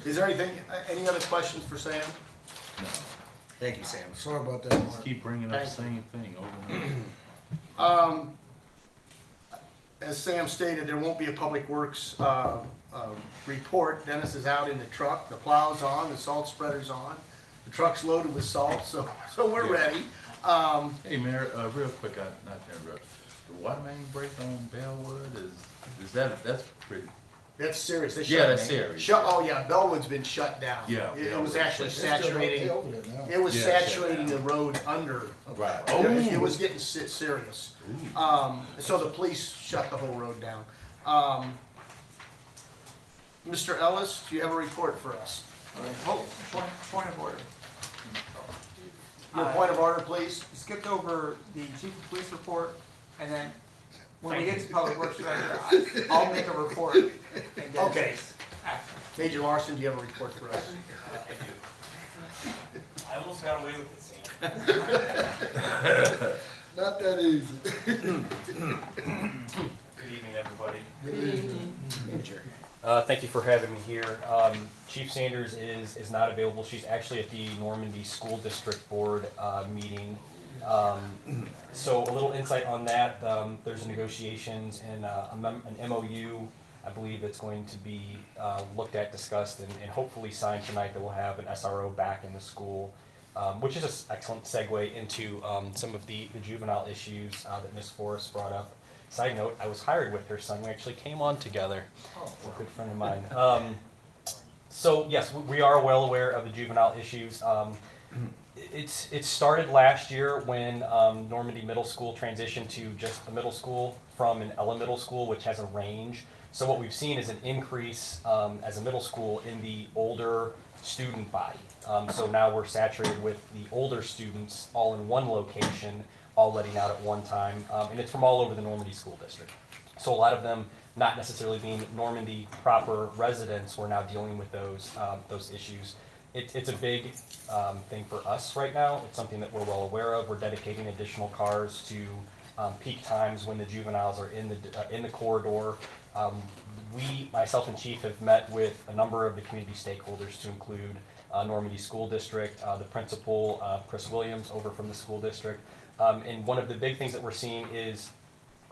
Speaker 2: is there anything, any other questions for Sam?
Speaker 13: No.
Speaker 12: Thank you, Sam.
Speaker 10: Sorry about that,
Speaker 13: Let's
Speaker 10: Mark.
Speaker 13: keep bringing up the same thing over and over.
Speaker 2: As Sam stated, there won't be a Public Works report. Dennis is out in the truck, the plow's on, the salt spreader's on, the truck's loaded with salt, so we're ready.
Speaker 13: Hey, Mayor, real quick, not to interrupt. The water main break on Bellwood is that's pretty,
Speaker 2: That's serious. They
Speaker 13: Yeah,
Speaker 2: shut
Speaker 13: that's
Speaker 2: it.
Speaker 13: serious.
Speaker 2: Oh, yeah, Bellwood's been shut down.
Speaker 13: Yeah,
Speaker 2: It was
Speaker 13: Bellwood.
Speaker 2: actually
Speaker 10: They still got
Speaker 2: saturating,
Speaker 10: over there now.
Speaker 2: it was
Speaker 13: Yeah, shut
Speaker 2: saturating the
Speaker 13: down.
Speaker 2: road under.
Speaker 13: right.
Speaker 2: It was getting serious. So the police shut the whole road down. Mr. Ellis, do you have a report for us?
Speaker 3: Oh, point of order.
Speaker 2: Your point of order, please?
Speaker 3: You skipped over the chief of police report, and then when we get to public works director, I'll make a report and get
Speaker 2: Okay.
Speaker 3: this action.
Speaker 2: Major Larson, do you have a report for us?
Speaker 14: I almost got away with it, Sam.
Speaker 10: Not that easy.
Speaker 14: Good evening, everybody.
Speaker 5: Good evening.
Speaker 14: Thank you for having me here. Chief Sanders is not available. She's actually at the Normandy School District Board meeting. So a little insight on that. There's negotiations and an MOU. I believe it's going to be looked at, discussed, and hopefully signed tonight that we'll have an SRO back in the school, which is an excellent segue into some of the juvenile issues that Ms. Forrest brought up. Side note, I was hired with her son. We actually came on together. A good friend of mine. So yes, we are well aware of the juvenile issues. It started last year when Normandy Middle School transitioned to just a middle school from an middle school, which has a range. So what we've seen is an increase as a middle school in the older student body. So now we're saturated with the older students all in one location, all letting out at one time, and it's from all over the Normandy School District. So a lot of them, not necessarily being Normandy proper residents, we're now dealing with those issues. It's a big thing for us right now. It's something that we're well aware of. We're dedicating additional cars to peak times when the juveniles are in the corridor. We, myself and Chief, have met with a number of the community stakeholders to include Normandy School District, the principal, Chris Williams, over from the school district. And one of the big things that we're seeing is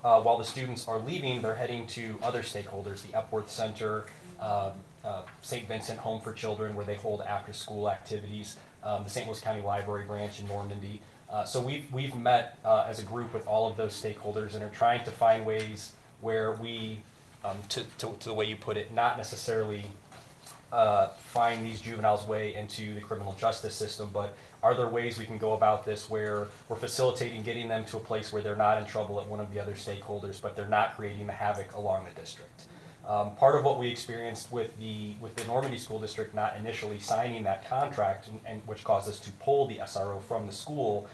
Speaker 14: while the students are leaving, they're heading to other stakeholders, the Epworth Center, St. Vincent Home for Children, where they hold after-school activities, the St. Louis County Library branch in Normandy. So we've met as a group with all of those stakeholders and are trying to find ways where we, to the way you put it, not necessarily find these juveniles' way into the criminal justice system, but are there ways we can go about this where we're facilitating getting them to a place where they're not in trouble at one of the other stakeholders, but they're not creating the havoc along the district? Part of what we experienced with the Normandy School District not initially signing that contract, and which caused us to pull the SRO from the school,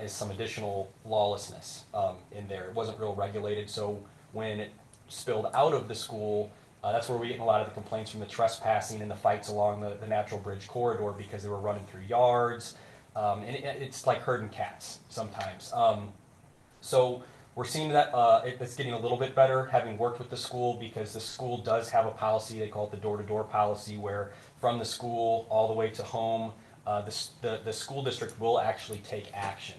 Speaker 14: is some additional lawlessness in there. It wasn't real regulated, so when it spilled out of the school, that's where we're getting a lot of the complaints from the trespassing and the fights along the Natural Bridge corridor because they were running through yards, and it's like herding cats sometimes. So we're seeing that it's getting a little bit better, having worked with the school, because the school does have a policy, they call it the door-to-door policy, where from the school all the way to home, the school district will actually take action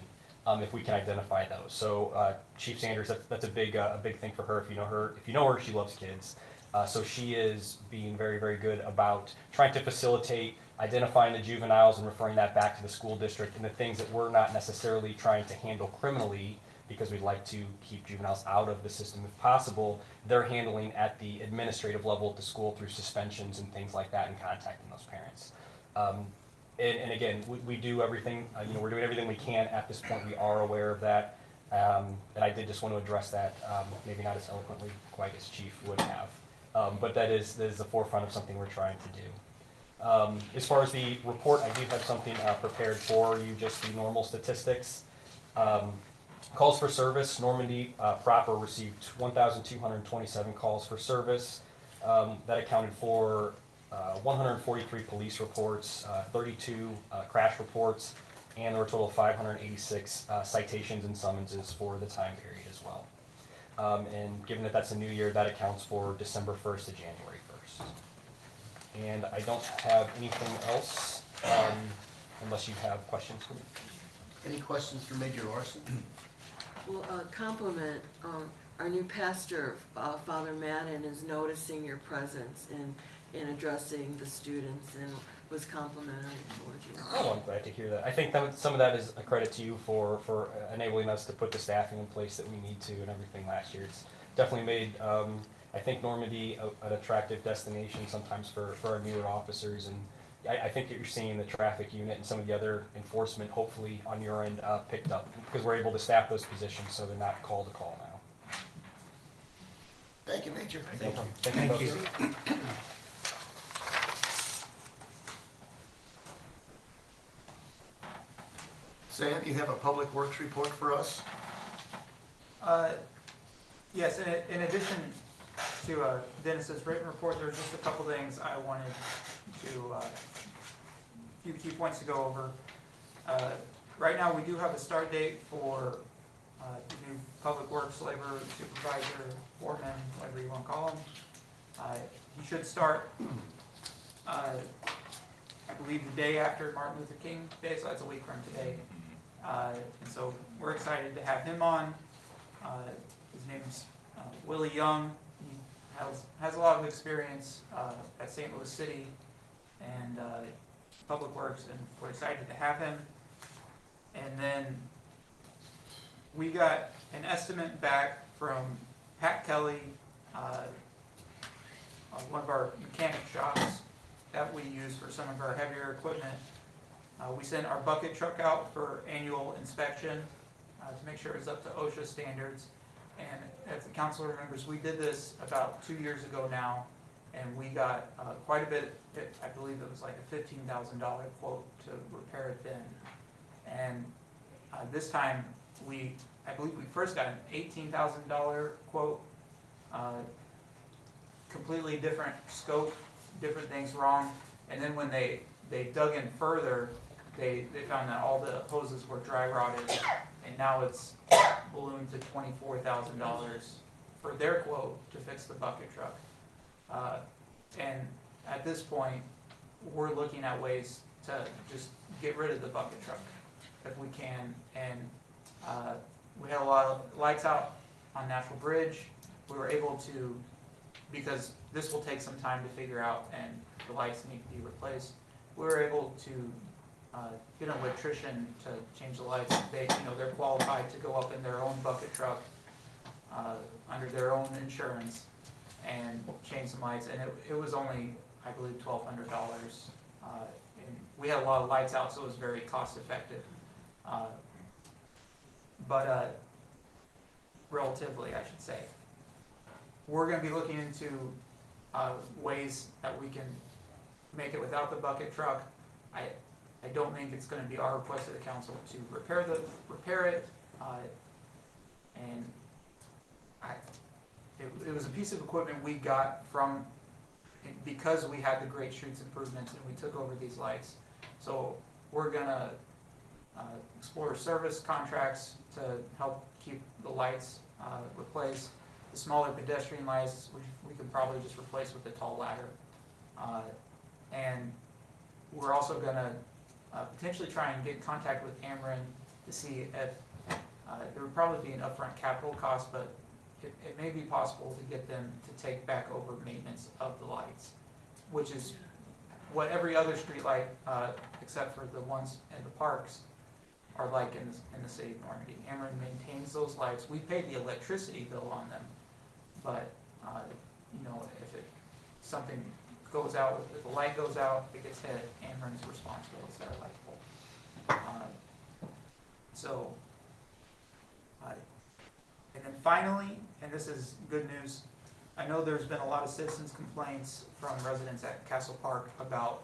Speaker 14: if we can identify those. So Chief Sanders, that's a big thing for her. If you know her, she loves kids. So she is being very, very good about trying to facilitate identifying the juveniles and referring that back to the school district, and the things that we're not necessarily trying to handle criminally, because we'd like to keep juveniles out of the system if possible, they're handling at the administrative level at the school through suspensions and things like that and contacting those parents. And again, we do everything, we're doing everything we can at this point. We are aware of that. And I did just want to address that, maybe not as eloquently quite as Chief would have. But that is the forefront of something we're trying to do. As far as the report, I do have something prepared for you, just the normal statistics. Calls for service, Normandy proper received 1,227 calls for service. That accounted for 143 police reports, 32 crash reports, and there were a total of 586 citations and summonses for the time period as well. And given that that's a new year, that accounts for December 1st to January 1st. And I don't have anything else, unless you have questions for me.
Speaker 2: Any questions for Major Larson?
Speaker 4: Well, compliment, our new pastor, Father Madden, is noticing your presence in addressing the students and was complimentary towards you.
Speaker 14: Oh, I'm glad to hear that. I think that some of that is a credit to you for enabling us to put the staffing in place that we need to and everything last year. It's definitely made, I think, Normandy an attractive destination sometimes for our newer officers. And I think that you're seeing the traffic unit and some of the other enforcement, hopefully on your end, picked up, because we're able to staff those positions so they're not call to call now.
Speaker 2: Thank you, Major.
Speaker 14: Thank you.
Speaker 6: Thank you.
Speaker 2: Sam, you have a public works report for us?
Speaker 3: Yes, in addition to Dennis's written report, there's just a couple things I wanted to, a few key points to go over. Right now, we do have a start date for the new public works labor supervisor, foreman, whatever you want to call him. He should start, I believe, the day after Martin Luther King Day, so that's a week from today. And so we're excited to have him on. His name's Willie Young. He has a lot of experience at St. Louis City and Public Works, and we're excited to have him. And then we got an estimate back from Pat Kelly, one of our mechanic shops that we use for some of our heavier equipment. We sent our bucket truck out for annual inspection to make sure it's up to OSHA standards. And as the council remembers, we did this about 2 years ago now, and we got quite a bit. I believe it was like a $15,000 quote to repair it then. And this time, I believe we first got an $18,000 quote. Completely different scope, different things wrong. And then when they dug in further, they found that all the hoses were dry rotted, and now it's ballooned to $24,000 for their quote to fix the bucket truck. And at this point, we're looking at ways to just get rid of the bucket truck if we can. And we had a lot of lights out on Natural Bridge. We were able to, because this will take some time to figure out and the lights need to be replaced, we were able to get an electrician to change the lights. They're qualified to go up in their own bucket truck under their own insurance and change some lights. And it was only, I believe, $1,200. And we had a lot of lights out, so it was very cost effective. But relatively, I should say. We're going to be looking into ways that we can make it without the bucket truck. I don't think it's going to be our request to the council to repair it. And it was a piece of equipment we got from, because we had the Great Streets improvements and we took over these lights. So we're going to explore service contracts to help keep the lights replaced. The smaller pedestrian lights, we could probably just replace with the tall ladder. And we're also going to potentially try and get in contact with Ameren to see if there would probably be an upfront capital cost, but it may be possible to get them to take back over maintenance of the lights, which is what every other streetlight, except for the ones in the parks, are like in the city of Normandy. Ameren maintains those lights. We pay the electricity bill on them, but, you know, if something goes out, if the light goes out, it gets hit, Ameren's responsible, it's their light pole. So, and then finally, and this is good news, I know there's been a lot of citizens complaints from residents at Castle Park about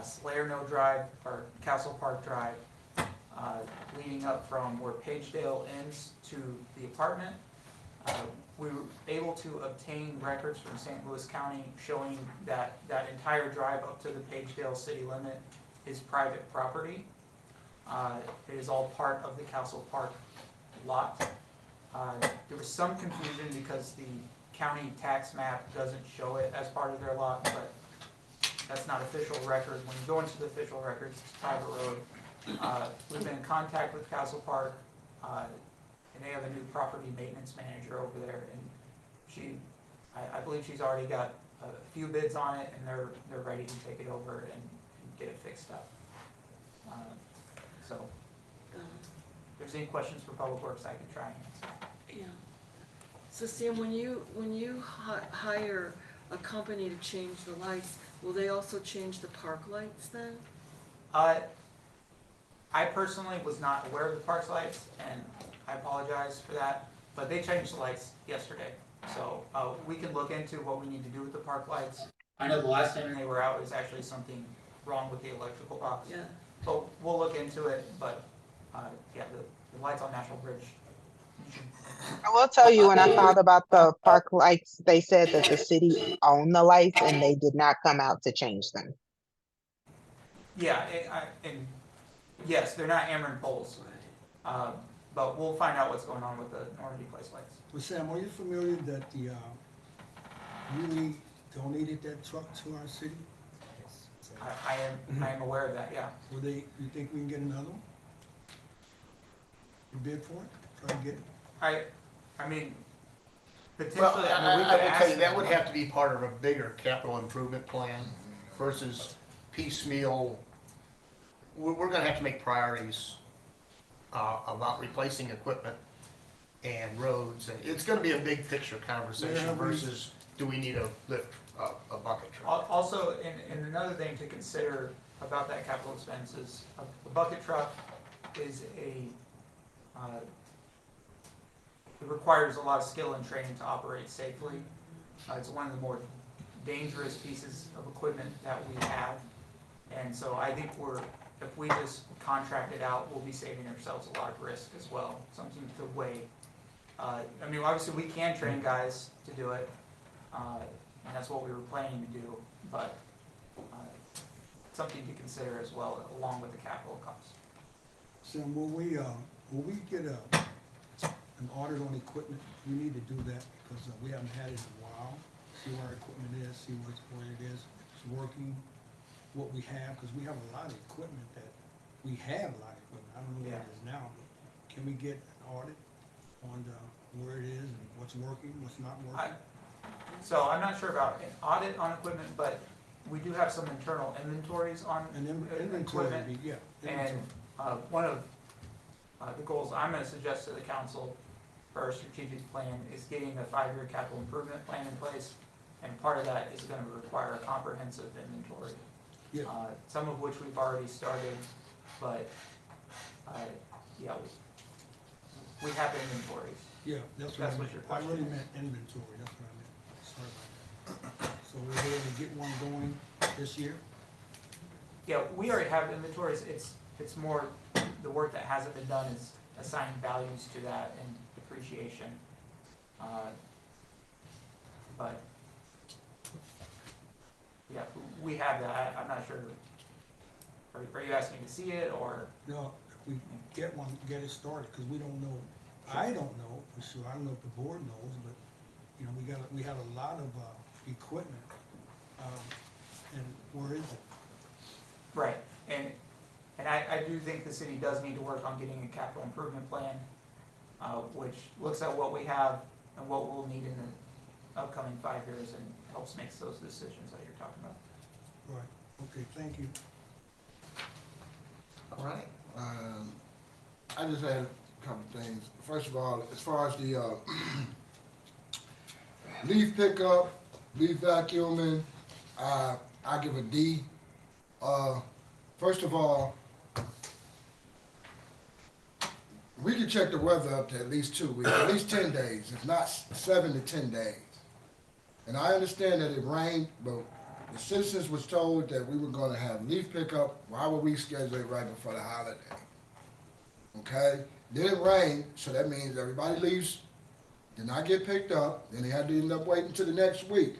Speaker 3: Salerno Drive, or Castle Park Drive, leading up from where Pagedale ends to the apartment. We were able to obtain records from St. Louis County showing that that entire drive up to the Pagedale city limit is private property. It is all part of the Castle Park lot. There was some confusion because the county tax map doesn't show it as part of their lot, but that's not official record. When you go into the official records, it's a private road. We've been in contact with Castle Park, and they have a new property maintenance manager over there, and I believe she's already got a few bids on it, and they're ready to take it over and get it fixed up. So, if there's any questions for Public Works, I can try and answer.
Speaker 4: Yeah. So Sam, when you hire a company to change the lights, will they also change the park lights then?
Speaker 3: I personally was not aware of the park's lights, and I apologize for that, but they changed the lights yesterday. So we can look into what we need to do with the park lights. I know the last time they were out was actually something wrong with the electrical box.
Speaker 4: Yeah.
Speaker 3: But we'll look into it, but yeah, the lights on National Bridge.
Speaker 1: I will tell you, when I thought about the park lights, they said that the city owned the lights and they did not come out to change them.
Speaker 3: Yeah, and yes, they're not Ameren poles, but we'll find out what's going on with the Normandy Place lights.
Speaker 11: Well, Sam, are you familiar that the, Muni donated that truck to our city?
Speaker 3: I am aware of that, yeah.
Speaker 11: Will they, you think we can get another one? You bid for it, try to get it?
Speaker 3: I mean, potentially,
Speaker 2: Well,
Speaker 3: I mean, we
Speaker 2: I
Speaker 3: could
Speaker 2: will
Speaker 3: ask
Speaker 2: tell you, that
Speaker 3: them.
Speaker 2: would have to be part of a bigger capital improvement plan versus piecemeal. We're gonna have to make priorities about replacing equipment and roads, and it's gonna be a big picture conversation
Speaker 11: Yeah,
Speaker 2: versus do we need to lift a bucket truck?
Speaker 3: Also, and another thing to consider about that capital expense is a bucket truck is it requires a lot of skill and training to operate safely. It's one of the more dangerous pieces of equipment that we have. And so I think if we just contract it out, we'll be saving ourselves a lot of risk as well, something to weigh. I mean, obviously, we can train guys to do it, and that's what we were planning to do, but something to consider as well, along with the capital costs.
Speaker 11: Sam, will we get an audit on equipment? We need to do that because we haven't had it in a while. See where our equipment is, see where it is, it's working, what we have, because we have a lot of equipment that, we have a lot of equipment. I don't know what it is now, but can we get an audit on where it is and what's working, what's not working?
Speaker 3: So I'm not sure about an audit on equipment, but we do have some internal inventories on
Speaker 11: And then inventory,
Speaker 3: equipment.
Speaker 11: would be- yeah.
Speaker 3: And one of the goals I'm going to suggest to the council for our strategic plan is getting a 5-year capital improvement plan in place. And part of that is going to require a comprehensive inventory.
Speaker 11: Yeah.
Speaker 3: Some of which we've already started, but yeah, we have inventories.
Speaker 11: Yeah, that's what I
Speaker 3: That's what
Speaker 11: meant.
Speaker 3: your
Speaker 11: I really
Speaker 3: question is.
Speaker 11: meant inventory, that's what I meant. Sorry about that. So we're able to get one going this year?
Speaker 3: Yeah, we already have inventories. It's more the work that hasn't been done is assigning values to that and depreciation. But yeah, we have that. I'm not sure. Are you asking to see it or?
Speaker 11: No, if we get one, get it started, because we don't know, I don't know for sure, I don't know if the board knows, but, you know, we have a lot of, equipment, and where is it?
Speaker 3: Right, and I do think the city does need to work on getting a capital improvement plan, which looks at what we have and what we'll need in the upcoming 5 years, and helps make those decisions that you're talking about.
Speaker 11: Right, okay, thank you.
Speaker 2: All right.
Speaker 10: I just had a couple of things. First of all, as far as the leaf pickup, leaf vacuuming, I give a D. First of all, we can check the weather up to at least 2 weeks, at least 10 days, if not 7 to 10 days. And I understand that it rained, but the citizens was told that we were gonna have leaf pickup. Why would we schedule it right before the holiday? Okay, then it rained, so that means everybody leaves, did not get picked up, then they had to end up waiting till the next week.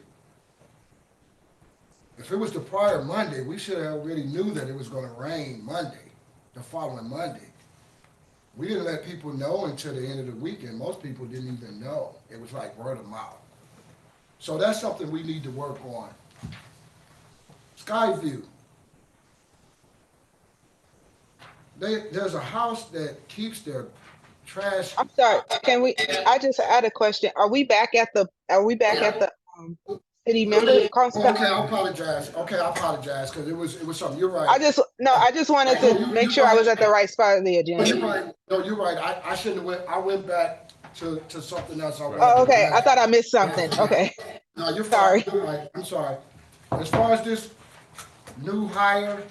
Speaker 10: If it was the prior Monday, we should have already knew that it was gonna rain Monday, the following Monday. We didn't let people know until the end of the weekend. Most people didn't even know. It was like word of mouth. So that's something we need to work on. Skyview. There's a house that keeps their trash.
Speaker 1: I'm sorry, can we, I just had a question. Are we back at the city member council?
Speaker 10: Okay, I apologize. Because it was something, you're right.
Speaker 1: I just wanted to make sure I was at the right spot of the
Speaker 10: No,
Speaker 1: agenda.
Speaker 10: you're right. No, you're right. I shouldn't have I went back to something else.
Speaker 1: Oh, okay, I thought I missed something, okay.
Speaker 10: No, you're
Speaker 1: Sorry.
Speaker 10: fine. You're right. I'm sorry. As far as this new hire,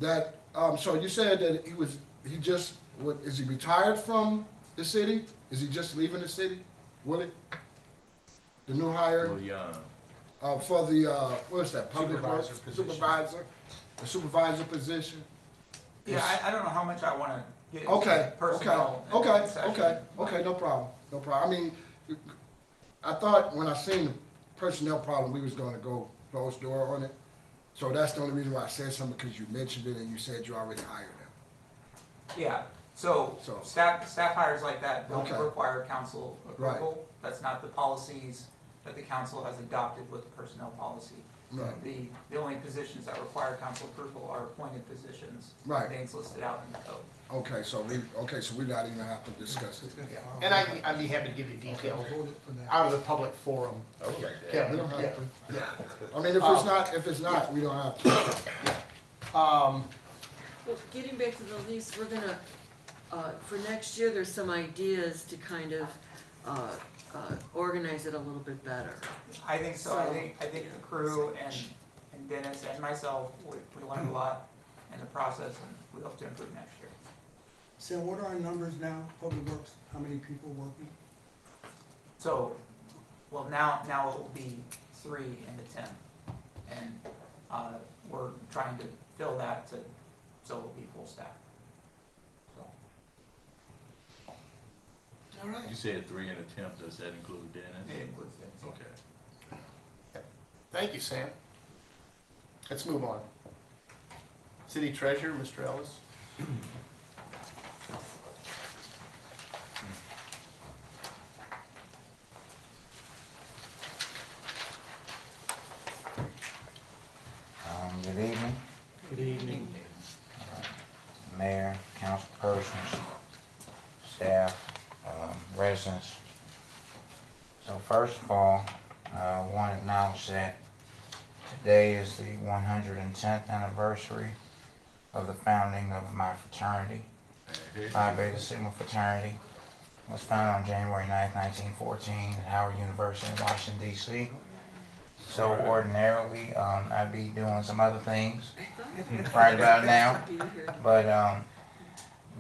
Speaker 10: that, so you said that is he retired from the city? Is he just leaving the city? Willie? The new hire?
Speaker 13: Well, yeah.
Speaker 10: For the, what is that? Public works
Speaker 2: Supervisor position.
Speaker 10: The supervisor position?
Speaker 3: Yeah, I don't know how much I want to get into
Speaker 10: Okay,
Speaker 3: personnel. in
Speaker 10: okay,
Speaker 3: this session.
Speaker 10: okay, no problem. I mean, I thought when I seen the personnel problem, we was gonna go closed door on it. So that's the only reason why I said something, because you mentioned it and you said you already hired them.
Speaker 3: Yeah, so
Speaker 10: So-
Speaker 3: staff hires like that don't
Speaker 10: Okay.
Speaker 3: require council
Speaker 10: Right.
Speaker 3: approval. That's not the policies that the council has adopted with the personnel policy.
Speaker 10: Right.
Speaker 3: The only positions that require council approval are appointed positions.
Speaker 10: Right.
Speaker 3: Names listed out in the code.
Speaker 10: Okay, so we not even have to discuss it.
Speaker 2: And I'd be happy to give you details
Speaker 11: Voted for that.
Speaker 2: out of the public forum.
Speaker 13: Okay.
Speaker 10: We
Speaker 2: Kevin,
Speaker 10: don't have
Speaker 2: yeah.
Speaker 10: to. I mean, if it's not, we don't have to.
Speaker 4: Well, getting back to the lease, we're gonna, for next year, there's some ideas to kind of, organize it a little bit better.
Speaker 3: I think so. I think the crew and Dennis and myself, we learned a lot in the process, and we hope to improve next year.
Speaker 11: Sam, what are our numbers now, Public Works? How many people working?
Speaker 3: So, well, now it will be 3 in the 10. And, we're trying to fill that so it'll be full staff. So,
Speaker 2: All right.
Speaker 13: You said 3 in a temp, does that include Dennis?
Speaker 3: it includes Dennis.
Speaker 13: Okay.
Speaker 2: Thank you, Sam. Let's move on. City Treasurer, Mr. Ellis.
Speaker 15: Good evening,
Speaker 6: Good evening.
Speaker 15: Mayor, councilpersons, staff, residents. So first of all, I want to acknowledge that today is the 110th anniversary of the founding of my fraternity. Phi Beta Sigma fraternity was founded on January 9th, 1914 at Howard University in Washington, D.C. So ordinarily, I'd be doing some other things right about now, but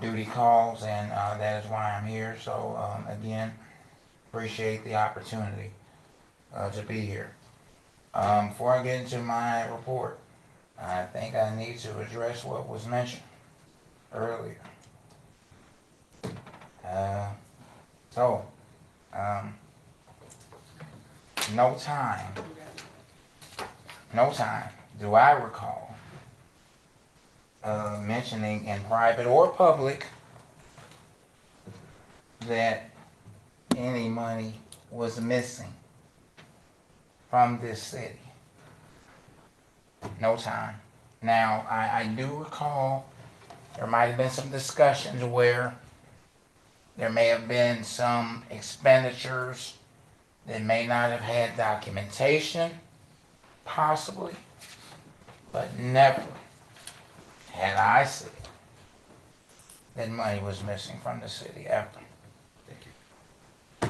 Speaker 15: duty calls, and that is why I'm here. So again, appreciate the opportunity to be here. Before I get into my report, I think I need to address what was mentioned earlier. No time do I recall mentioning in private or public that any money was missing from this city. No time. Now, I do recall there might have been some discussions where There may have been some expenditures that may not have had documentation, possibly, but never had I said that money was missing from the city ever.
Speaker 12: Thank you.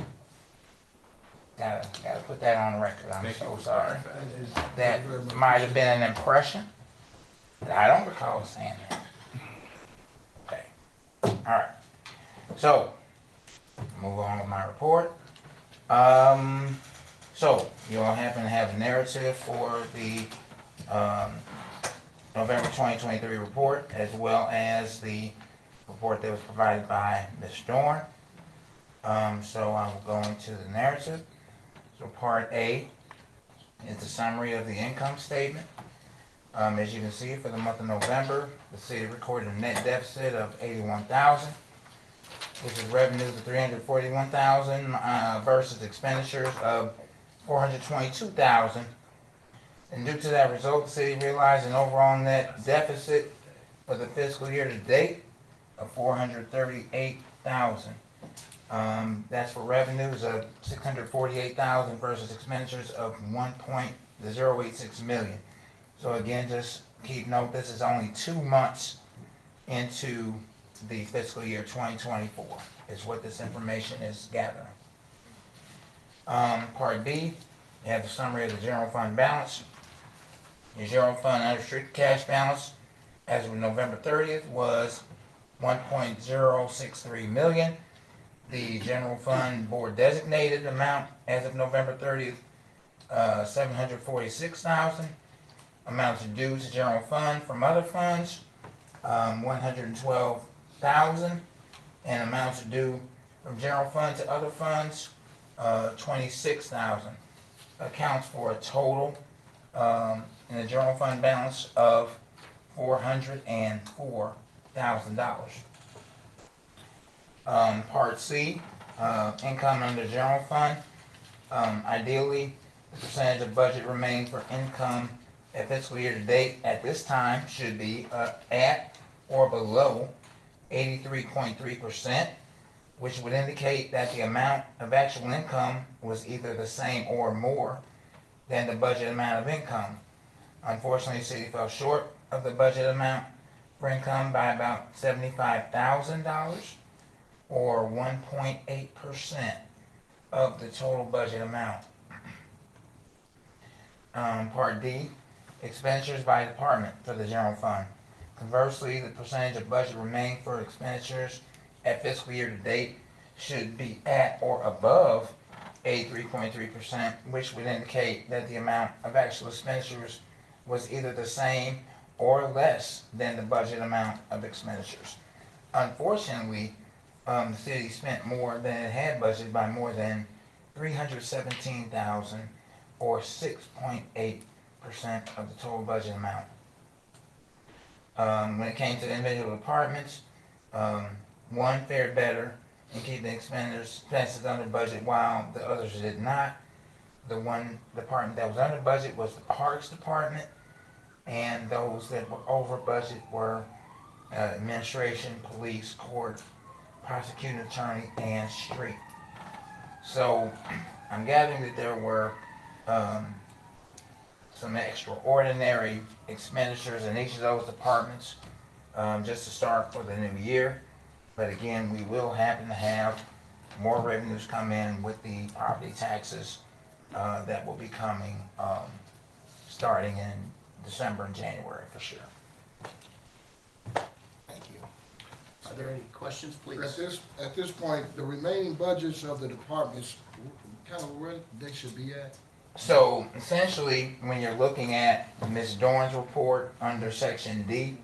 Speaker 15: Gotta put that on record. I'm
Speaker 12: Thank you
Speaker 15: so
Speaker 12: for
Speaker 15: sorry.
Speaker 12: clarifying.
Speaker 15: That might have been an impression, but I don't recall saying that. Okay, all right. So, move on with my report. So, you all happen to have a narrative for the November 2023 report, as well as the report that was provided by Ms. Dorn. So I will go into the narrative. So Part A is the summary of the income statement. As you can see, for the month of November, the city recorded a net deficit of $81,000, which is revenues of $341,000 versus expenditures of $422,000. And due to that result, the city realized an overall net deficit for the fiscal year to date of $438,000. That's for revenues of $648,000 versus expenditures of $1.086 million. So again, just keep note, this is only 2 months into the fiscal year 2024 is what this information is gathering. Part B, you have the summary of the general fund balance. Your general fund unrestricted cash balance as of November 30th was $1.063 million. The general fund board designated amount as of November 30th, $746,000. Amounts due to general fund from other funds, $112,000, and amounts due from general fund to other funds, $26,000. Accounts for a total in the general fund balance of $404,000. Part C, income under general fund. Ideally, the percentage of budget remaining for income at fiscal year to date at this time should be at or below 83.3%, which would indicate that the amount of actual income was either the same or more than the budget amount of income. Unfortunately, the city fell short of the budget amount for income by about $75,000, or 1.8% of the total budget amount. Part D, expenditures by department for the general fund. Conversely, the percentage of budget remaining for expenditures at fiscal year to date should be at or above 83.3%, which would indicate that the amount of actual expenditures was either the same or less than the budget amount of expenditures. Unfortunately, the city spent more than it had budgeted by more than $317,000, or 6.8% of the total budget amount. When it came to the individual departments, one fared better in keeping expenses under budget while the others did not. The one department that was under budget was the Parks Department, and those that were over budget were administration, police, court, prosecuting attorney, and street. So I'm gathering that there were some extraordinary expenditures in each of those departments just to start for the new year. But again, we will happen to have more revenues come in with the property taxes that will be coming starting in December and January for sure.
Speaker 2: Thank you. Are there any questions, please?
Speaker 10: At this point, the remaining budgets of the departments, kind of where they should be at?
Speaker 15: So essentially, when you're looking at Ms. Dorn's report under section D,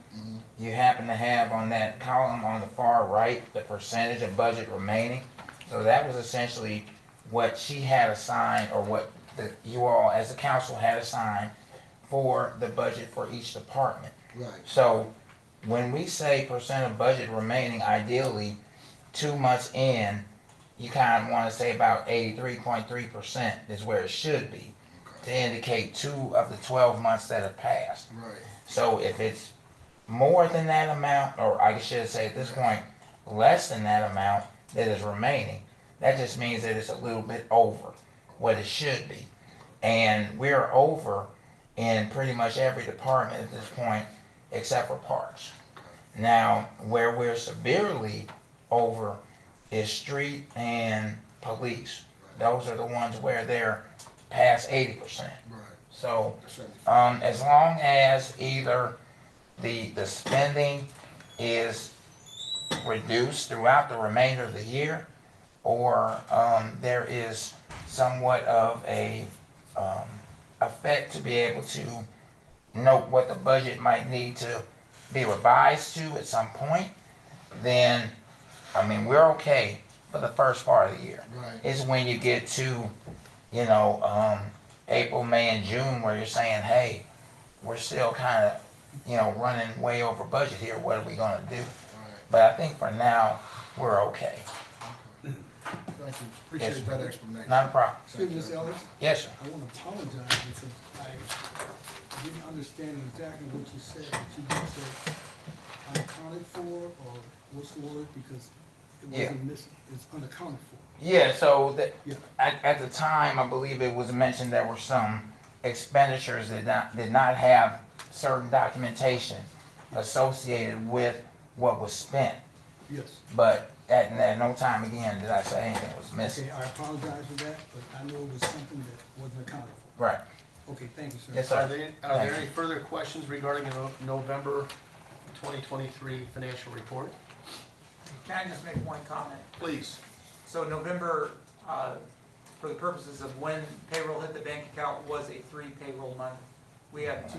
Speaker 15: you happen to have on that column on the far right, the percentage of budget remaining. So that was essentially what she had assigned, or what you all as a council had assigned for the budget for each department.
Speaker 10: Right.
Speaker 15: So when we say percent of budget remaining, ideally 2 months in, you kind of want to say about 83.3% is where it should be, to indicate 2 of the 12 months that have passed.
Speaker 10: Right.
Speaker 15: So if it's more than that amount, or I should say at this point, less than that amount, that is remaining. That just means that it's a little bit over what it should be. And we're over in pretty much every department at this point, except for parks. Now, where we're severely over is street and police. Those are the ones where they're past 80%.
Speaker 10: Right.
Speaker 15: So, as long as either the spending is reduced throughout the remainder of the year, or there is somewhat of a effect to be able to note what the budget might need to be revised to at some point, then, I mean, we're okay for the first part of the year.
Speaker 10: Right.
Speaker 15: It's when you get to, you know, April, May, and June where you're saying, hey, we're still kind of, you know, running way over budget here. What are we going to do?
Speaker 10: Right.
Speaker 15: But I think for now, we're okay.
Speaker 10: Thank you. Appreciate that explanation.
Speaker 15: Not a problem.
Speaker 11: Excuse me, Mr. Ellis?
Speaker 15: Yes, sir.
Speaker 11: I want to apologize because I didn't understand exactly what you said. But you just said unaccounted for, or what's the word? Because it wasn't missing. It's unaccounted for.
Speaker 15: Yeah, so
Speaker 11: Yeah.
Speaker 15: at the time, I believe it was mentioned there were some expenditures that did not have certain documentation associated with what was spent.
Speaker 11: Yes.
Speaker 15: But at no time again did I say anything was missing.
Speaker 11: Okay, I apologize for that, but I know it was something that wasn't accounted for.
Speaker 15: Right.
Speaker 11: Okay, thank you, sir.
Speaker 15: Yes,
Speaker 2: Are
Speaker 15: sir.
Speaker 2: there any further questions regarding the November 2023 financial report?
Speaker 3: Can I just make one comment?
Speaker 2: Please.
Speaker 3: So November, for the purposes of when payroll hit the bank account, was a 3 payroll month. We have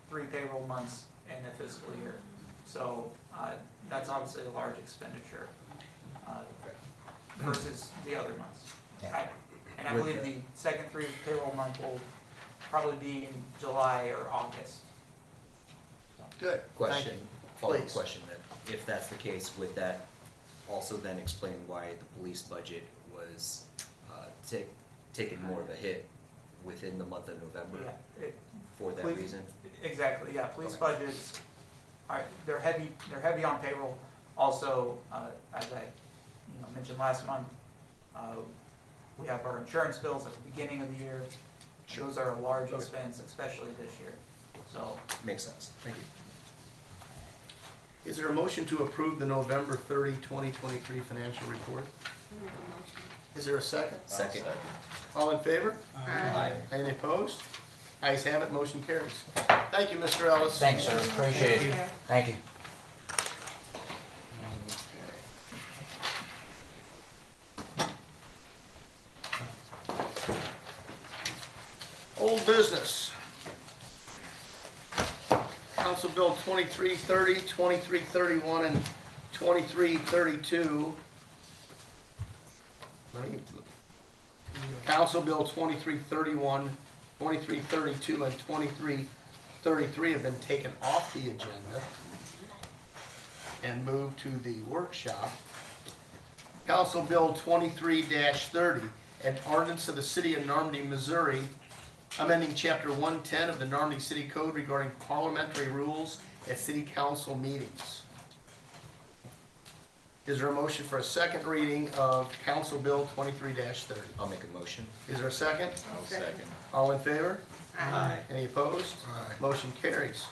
Speaker 3: 3 payroll months in the fiscal year. So that's obviously a large expenditure versus the other months. And I believe the second 3 payroll month will probably be in July or August.
Speaker 2: Good.
Speaker 12: Question,
Speaker 2: Thank you.
Speaker 12: follow-up
Speaker 2: Please.
Speaker 12: question then. If that's the case, would that also then explain why the police budget was taking more of a hit within the month of November
Speaker 3: Yeah,
Speaker 12: for that
Speaker 3: police-
Speaker 12: reason?
Speaker 3: Exactly, yeah, police budgets, they're heavy on payroll. Also, as I mentioned last month, we have our insurance bills at the beginning of the year. Those are a large expense, especially this year, so.
Speaker 12: Makes sense. Thank you.
Speaker 2: Is there a motion to approve the November 30, 2023 financial report? Is there a second?
Speaker 12: Second.
Speaker 2: All in favor?
Speaker 12: Aye.
Speaker 2: Any opposed? Ayes have it, motion carries. Thank you, Mr. Ellis.
Speaker 15: Thanks, sir. Appreciate it. Thank you.
Speaker 2: Old business. Council Bill 2330, 2331, and 2332. Council Bill 2331, 2332, and 2333 have been taken off the agenda and moved to the workshop. Council Bill 23-30, an ordinance of the City of Normandy, Missouri, amending Chapter 110 of the Normandy City Code regarding parliamentary rules at city council meetings. Is there a motion for a second reading of Council Bill 23-30?
Speaker 12: I'll make a motion.
Speaker 2: Is there a second?
Speaker 12: I'll second.
Speaker 2: All in favor?
Speaker 4: Aye.
Speaker 2: Any opposed?
Speaker 10: Aye.
Speaker 2: Motion carries.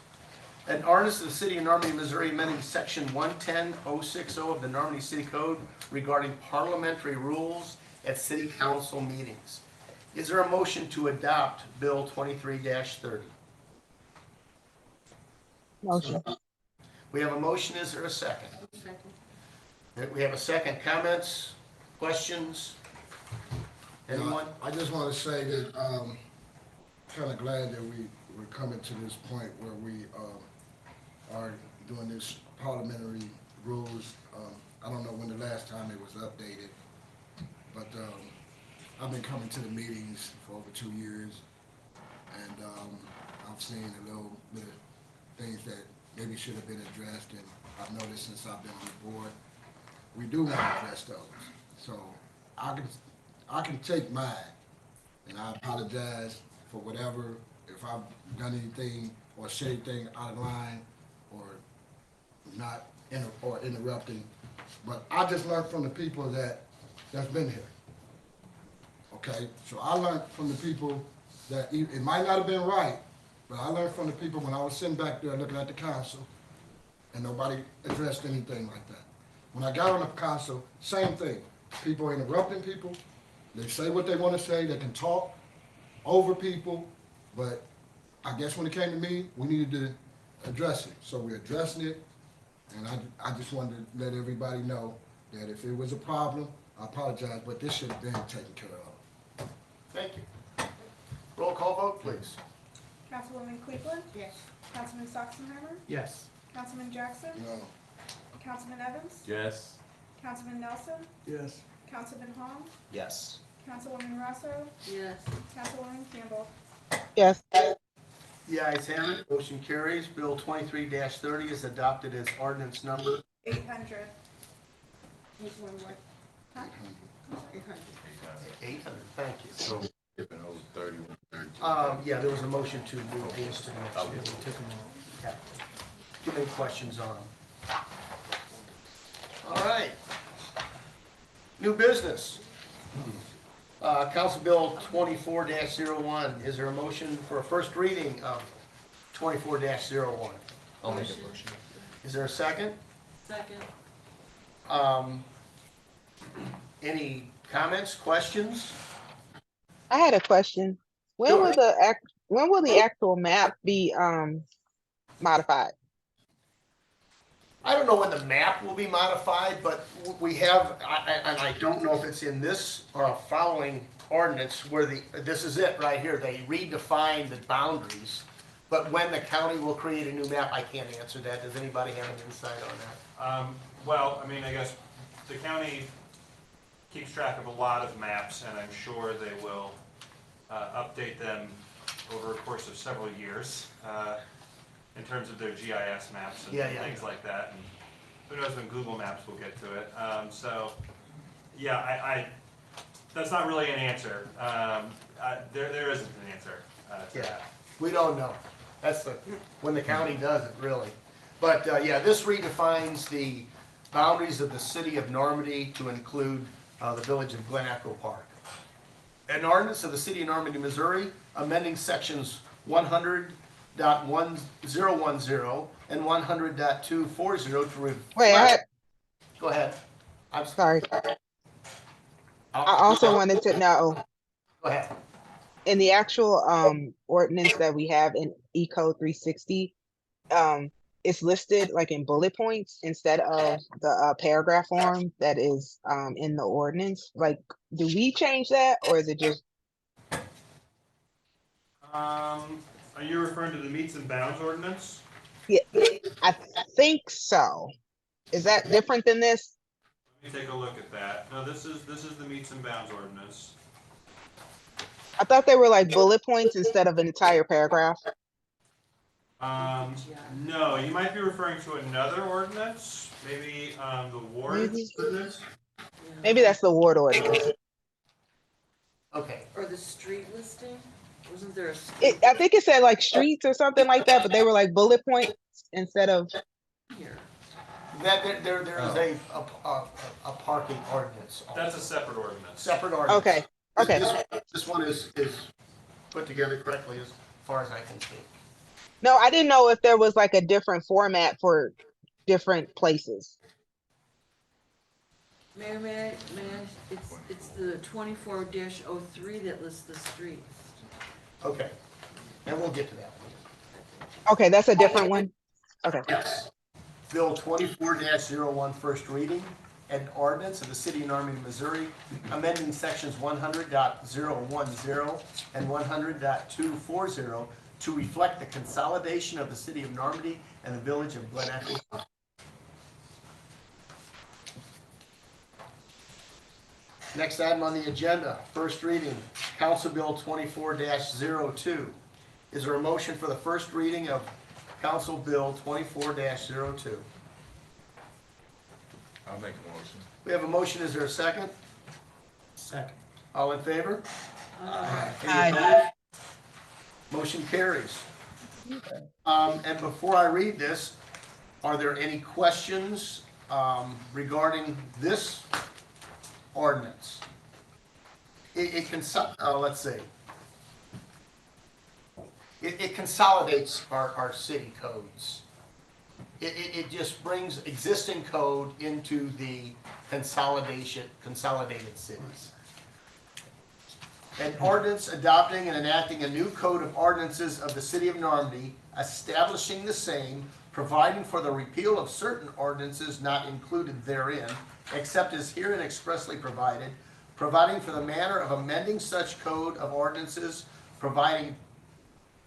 Speaker 2: An ordinance of the City of Normandy, Missouri, amending Section 110-060 of the Normandy City Code regarding parliamentary rules at city council meetings. Is there a motion to adopt Bill 23-30?
Speaker 1: Motion.
Speaker 2: We have a motion. Is there a second? We have a second. Comments? Questions? Anyone?
Speaker 10: I just want to say that kind of glad that we're coming to this point where we are doing this parliamentary rules. I don't know when the last time it was updated, but I've been coming to the meetings for over 2 years, and I've seen a little bit of things that maybe should have been addressed, and I've noticed since I've been on the board, we do want to address those. So I can take mine, and I apologize for whatever, if I've done anything or said anything out of line or not or interrupting. But I just learned from the people that's been here. Okay, so I learned from the people that, it might not have been right, but I learned from the people when I was sitting back there looking at the council, and nobody addressed anything like that. When I got on the council, same thing. People interrupting people, they say what they want to say, they can talk over people, but I guess when it came to me, we needed to address it. So we're addressing it, and I just wanted to let everybody know that if it was a problem, I apologize, but this should have been taken care of.
Speaker 2: Thank you. Roll call vote, please.
Speaker 16: Councilwoman Cleveland? Yes. Councilman Sachsenheimer?
Speaker 6: Yes.
Speaker 16: Councilman Jackson?
Speaker 10: No.
Speaker 16: Councilman Evans?
Speaker 13: Yes.
Speaker 16: Councilman Nelson?
Speaker 11: Yes.
Speaker 16: Councilman Hong?
Speaker 12: Yes.
Speaker 16: Councilwoman Rosso?
Speaker 4: Yes.
Speaker 16: Councilwoman Campbell?
Speaker 1: Yes.
Speaker 2: The ayes have it, motion carries. Bill 23-30 is adopted as ordinance number
Speaker 16: 800.
Speaker 4: There's one more. Huh? 800.
Speaker 2: 800. Thank you.
Speaker 13: So, skipping over 31, 32.
Speaker 2: Yeah, there was a motion to move these to the next meeting. Okay. Too many questions on them. All right. New business. Council Bill 24-01. Is there a motion for a first reading of 24-01?
Speaker 12: I'll make a motion.
Speaker 2: Is there a second?
Speaker 4: Second.
Speaker 2: Any comments, questions?
Speaker 1: I had a question. When
Speaker 2: Sure.
Speaker 1: will the actual map be modified?
Speaker 2: I don't know when the map will be modified, but we have, and I don't know if it's in this or a following ordinance where this is it right here. They redefine the boundaries. But when the county will create a new map, I can't answer that. Does anybody have an insight on that?
Speaker 17: Well, I mean, I guess the county keeps track of a lot of maps, and I'm sure they will update them over a course of several years in terms of their GIS maps and things like that. And who knows when Google Maps will get to it. So, yeah, I that's not really an answer. There isn't an answer to that.
Speaker 2: We don't know. That's when the county does it, really. But yeah, this redefines the boundaries of the city of Normandy to include the village of Glen Echo Park. An ordinance of the city of Normandy, Missouri, amending sections 100.1010 and 100.240 to
Speaker 1: Wait,
Speaker 2: Go ahead.
Speaker 1: I'm sorry. I also wanted to know.
Speaker 2: Go ahead.
Speaker 1: In the actual ordinance that we have in Ecode 360, it's listed like in bullet points instead of the paragraph form that is in the ordinance. Like, do we change that, or is it just?
Speaker 17: Are you referring to the meets and bounds ordinance?
Speaker 1: Yeah, I think so. Is that different than this?
Speaker 17: Let me take a look at that. No, this is the meets and bounds ordinance.
Speaker 1: I thought they were like bullet points instead of an entire paragraph.
Speaker 17: No, you might be referring to another ordinance, maybe the ward ordinance.
Speaker 1: Maybe that's the ward ordinance.
Speaker 2: Okay.
Speaker 4: Or the street listing? Wasn't there a?
Speaker 1: I think it said like streets or something like that, but they were like bullet points instead of.
Speaker 4: Here.
Speaker 2: That there is a parking ordinance.
Speaker 17: That's a separate ordinance.
Speaker 2: Separate ordinance.
Speaker 1: Okay. Okay.
Speaker 2: This one is put together correctly as far as I can see.
Speaker 1: No, I didn't know if there was like a different format for different places.
Speaker 4: Mayor, it's the 24-03 that lists the streets.
Speaker 2: Okay, and we'll get to that.
Speaker 1: Okay, that's a different one. Okay.
Speaker 2: Yes. Bill 24-01, first reading, an ordinance of the city of Normandy, Missouri, amending sections 100.010 and 100.240 to reflect the consolidation of the city of Normandy and the village of Glen Echo. Next item on the agenda, first reading, Council Bill 24-02. Is there a motion for the first reading of Council Bill 24-02?
Speaker 13: I'll make a motion.
Speaker 2: We have a motion, is there a second?
Speaker 6: Second.
Speaker 2: All in favor?
Speaker 4: Aye.
Speaker 2: Any opposed? Motion carries. And before I read this, are there any questions regarding this ordinance. Let's see. It consolidates our city codes. It just brings existing code into the consolidated cities. An ordinance adopting and enacting a new code of ordinances of the city of Normandy, establishing the same, providing for the repeal of certain ordinances not included therein, except as herein expressly provided, providing for the manner of amending such code of ordinances, providing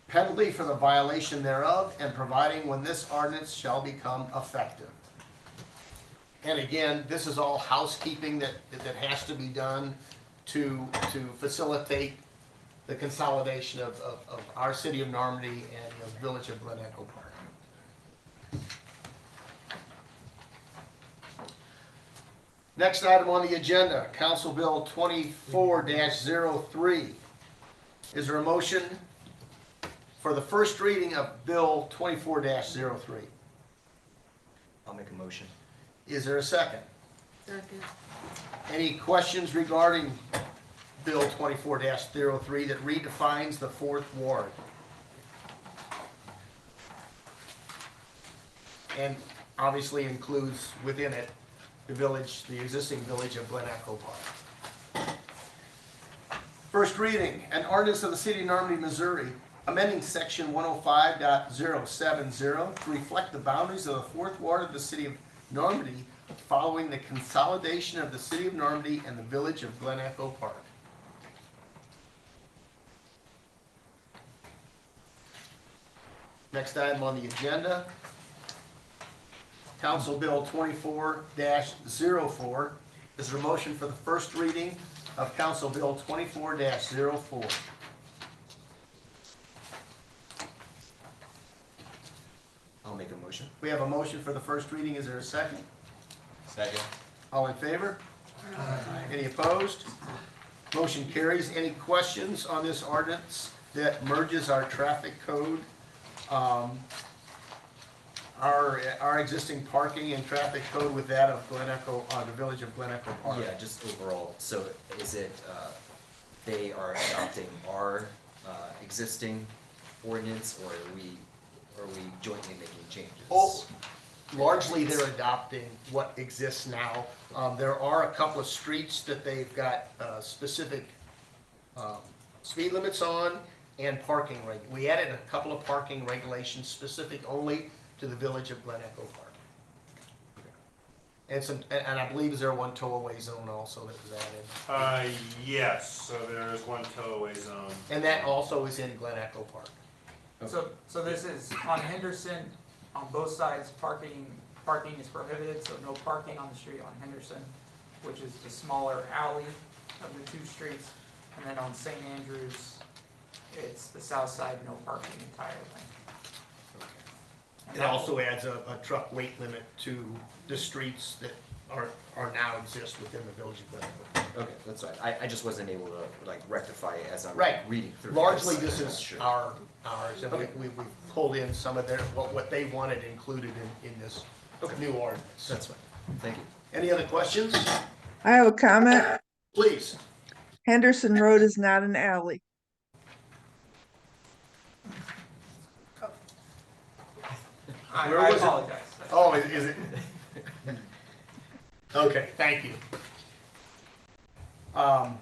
Speaker 2: penalty for the violation thereof, and providing when this ordinance shall become effective. And again, this is all housekeeping that has to be done to facilitate the consolidation of our city of Normandy and the village of Glen Echo Park. Next item on the agenda, Council Bill 24-03. Is there a motion for the first reading of Bill 24-03?
Speaker 12: I'll make a motion.
Speaker 2: Is there a second?
Speaker 4: Second.
Speaker 2: Any questions regarding Bill 24-03 that redefines the 4th Ward? And obviously includes within it the existing village of Glen Echo Park. First reading, an ordinance of the city of Normandy, Missouri, amending section 105.070 to reflect the boundaries of the 4th Ward of the city of Normandy following the consolidation of the city of Normandy and the village of Glen Echo Park. Next item on the agenda, Council Bill 24-04. Is there a motion for the first reading of Council Bill 24-04?
Speaker 12: I'll make a motion.
Speaker 2: We have a motion for the first reading. Is there a second?
Speaker 12: Second.
Speaker 2: All in favor? Any opposed? Motion carries. Any questions on this ordinance that merges our traffic code, our existing parking and traffic code with that of Glen Echo, the village of Glen Echo Park?
Speaker 12: Yeah, just overall, so is it, they are adopting our existing ordinance, or are we jointly making changes?
Speaker 2: Oh, largely they're adopting what exists now. There are a couple of streets that they've got specific speed limits on and parking we added a couple of parking regulations specific only to the village of Glen Echo Park. And I believe is there one tow-away zone also that was added?
Speaker 17: Yes, so there's one tow-away zone.
Speaker 2: And that also is in Glen Echo Park.
Speaker 3: So this is on Henderson, on both sides, parking is prohibited, so no parking on the street on Henderson, which is the smaller alley of the two streets. And then on St. Andrews, it's the south side, no parking entirely.
Speaker 2: It also adds a truck weight limit to the streets that are now exist within the village of Glen Echo.
Speaker 12: Okay, that's fine. I just wasn't able to like rectify it as I'm
Speaker 2: Right.
Speaker 12: reading through.
Speaker 2: Largely,
Speaker 12: this.
Speaker 2: this is
Speaker 12: Sure.
Speaker 2: ours, and
Speaker 12: Okay.
Speaker 2: we pulled in some of their, what they wanted included in this new ordinance.
Speaker 12: That's fine. Thank you.
Speaker 2: Any other questions?
Speaker 18: I have a comment.
Speaker 2: Please.
Speaker 18: Henderson Road is not an alley.
Speaker 3: I
Speaker 2: Where was it?
Speaker 3: apologize.
Speaker 2: Oh, is it? Okay, thank you.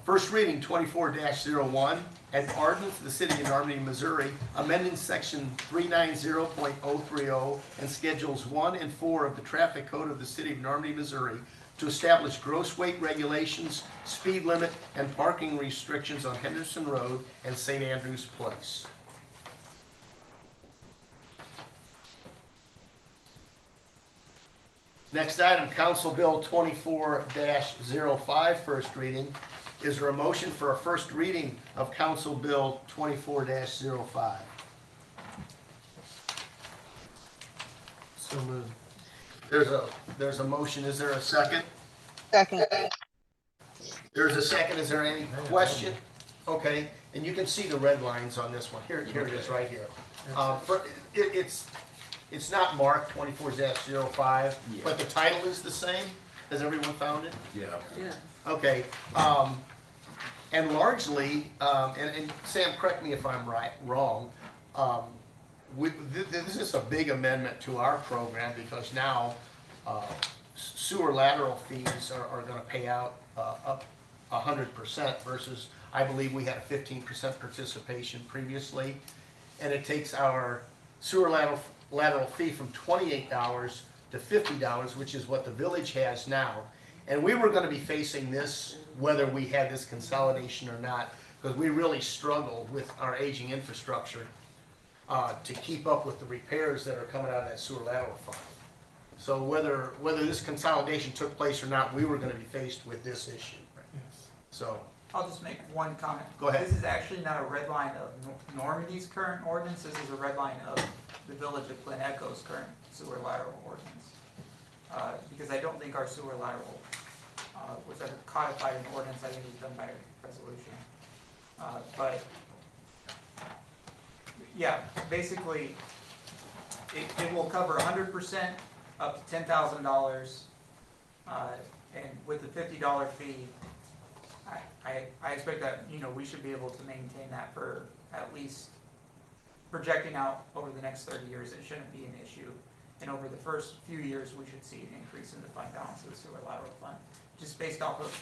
Speaker 2: First reading, 24-01, an ordinance of the city of Normandy, Missouri, amending section 390.030 and schedules 1 and 4 of the traffic code of the city of Normandy, Missouri, to establish gross weight regulations, speed limit, and parking restrictions on Henderson Road and St. Andrews Place. Next item, Council Bill 24-05, first reading. Is there a motion for a first reading of Council Bill 24-05?
Speaker 6: So moved.
Speaker 2: There's a motion. Is there a second?
Speaker 1: Second.
Speaker 2: There's a second. Is there any question? Okay, and you can see the red lines on this one. Here it is right here. It's not marked 24-05,
Speaker 12: Yeah.
Speaker 2: but the title is the same. Has everyone found it?
Speaker 12: Yeah.
Speaker 4: Yeah.
Speaker 2: Okay, and largely, and Sam, correct me if I'm wrong, this is a big amendment to our program because now sewer lateral fees are gonna pay out up 100% versus, I believe we had a 15% participation previously. And it takes our sewer lateral fee from $28 to $50, which is what the village has now. And we were gonna be facing this whether we had this consolidation or not, because we really struggled with our aging infrastructure to keep up with the repairs that are coming out of that sewer lateral fund. So whether this consolidation took place or not, we were gonna be faced with this issue. So,
Speaker 3: I'll just make one comment.
Speaker 2: Go ahead.
Speaker 3: This is actually not a red line of Normandy's current ordinance, this is a red line of the Village of Glen Echo's current sewer lateral ordinance. Because I don't think our sewer lateral was ever codified in ordinance, I think it was done by resolution. But, yeah, basically, it will cover 100% up to $10,000. And with the $50 fee, I expect that, we should be able to maintain that for at least projecting out over the next 30 years, it shouldn't be an issue. And over the first few years, we should see an increase in the fund balance of the sewer lateral fund, just based off of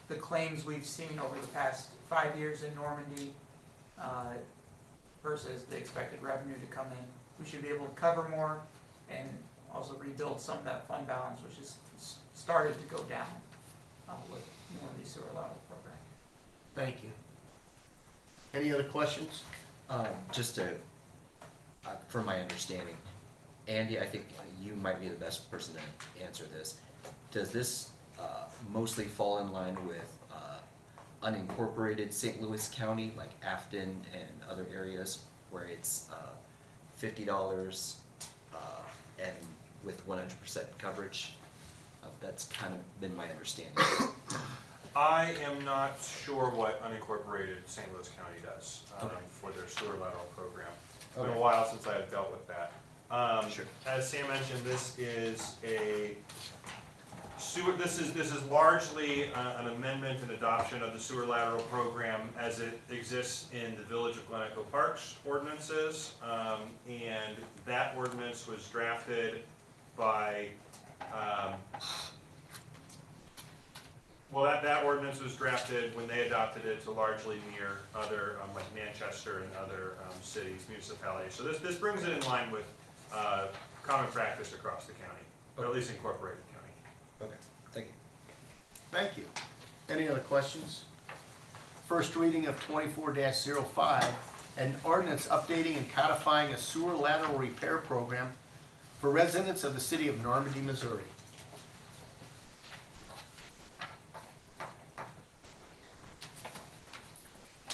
Speaker 3: the claims we've seen over the past 5 years in Normandy versus the expected revenue to come in. We should be able to cover more and also rebuild some of that fund balance, which has started to go down with the sewer lateral program.
Speaker 2: thank you. Any other questions?
Speaker 12: Just to, from my understanding, Andy, I think you might be the best person to answer this. Does this mostly fall in line with unincorporated St. Louis County, like Afton and other areas, where it's $50 and with 100% coverage? That's kind of been my understanding.
Speaker 17: I am not sure what unincorporated St. Louis County does for their sewer lateral program. It's been a while since I have dealt with that.
Speaker 12: Sure.
Speaker 17: As Sam mentioned, this is a sewer. This is largely an amendment and adoption of the sewer lateral program as it exists in the Village of Glen Echo Parks ordinances, and that ordinance was drafted by. That ordinance was drafted when they adopted it to largely mirror other, like Manchester and other cities, municipalities. So this brings it in line with common practice across the county, or at least incorporated county.
Speaker 12: Okay, thank you.
Speaker 2: Thank you. Any other questions? First reading of 24-05, an ordinance updating and codifying a sewer lateral repair program for residents of the city of Normandy, Missouri.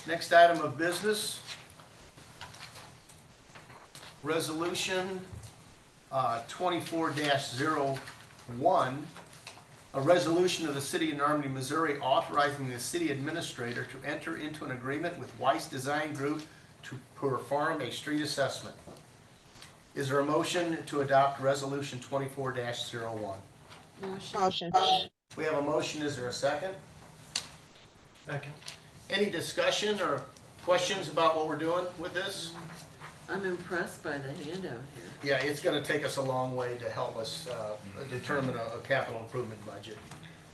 Speaker 2: Next item of business, resolution 24-01, a resolution of the city of Normandy, Missouri authorizing the city administrator to enter into an agreement with Weiss Design Group to perform a street assessment. Is there a motion to adopt resolution 24-01?
Speaker 1: Motion.
Speaker 2: We have a motion, is there a second?
Speaker 6: Second.
Speaker 2: Any discussion or questions about what we're doing with this?
Speaker 4: I'm impressed by the handout here.
Speaker 2: Yeah, it's gonna take us a long way to help us determine a capital improvement budget.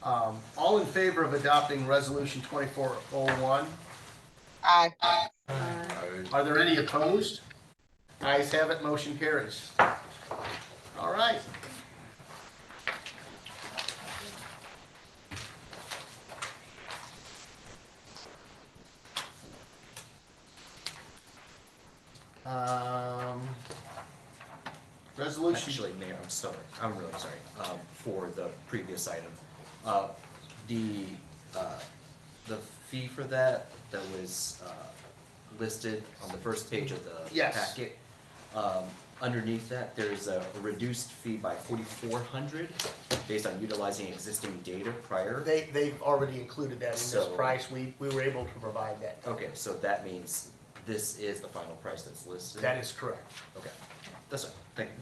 Speaker 2: All in favor of adopting resolution 2401?
Speaker 1: Aye.
Speaker 2: Are there any opposed? Ayes have it, motion carries. All right. Resolution.
Speaker 12: Actually, Mayor, I'm sorry. I'm really sorry. For the previous item, the fee for that was listed on the first page of the
Speaker 2: Yes.
Speaker 12: packet. Underneath that, there's a reduced fee by $4,400 based on utilizing existing data prior.
Speaker 2: They've already included that in this
Speaker 12: So-
Speaker 2: price. We were able to provide that.
Speaker 12: Okay, so that means this is the final price that's listed?
Speaker 2: That is correct.
Speaker 12: Okay, that's it. Thank you.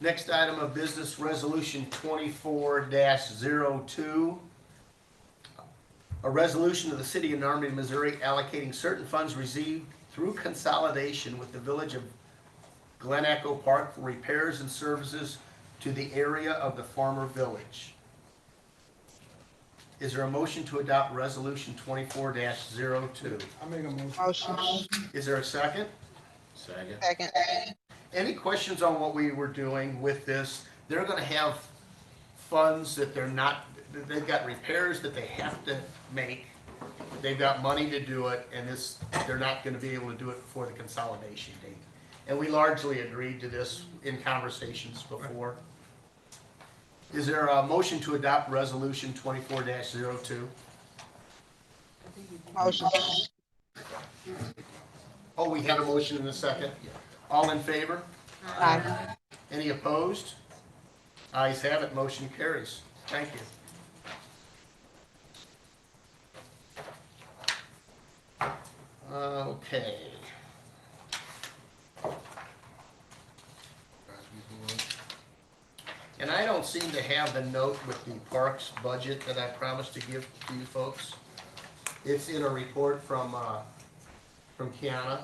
Speaker 2: Next item of business, resolution 24-02. A resolution of the city of Normandy, Missouri allocating certain funds received through consolidation with the village of Glen Echo Park for repairs and services to the area of the former village. Is there a motion to adopt resolution 24-02?
Speaker 11: I make a motion.
Speaker 1: Motion.
Speaker 2: Is there a second?
Speaker 1: Second.
Speaker 2: Any questions on what we were doing with this? They're gonna have funds that they've got repairs that they have to make. They've got money to do it, and they're not gonna be able to do it before the consolidation date. And we largely agreed to this in conversations before. Is there a motion to adopt resolution 24-02?
Speaker 1: Motion.
Speaker 2: Oh, we have a motion in a second. All in favor?
Speaker 1: Aye.
Speaker 2: Any opposed? Ayes have it, motion carries. Thank you. Okay. And I don't seem to have the note with the parks budget that I promised to give to you folks. It's in a report from Kiana.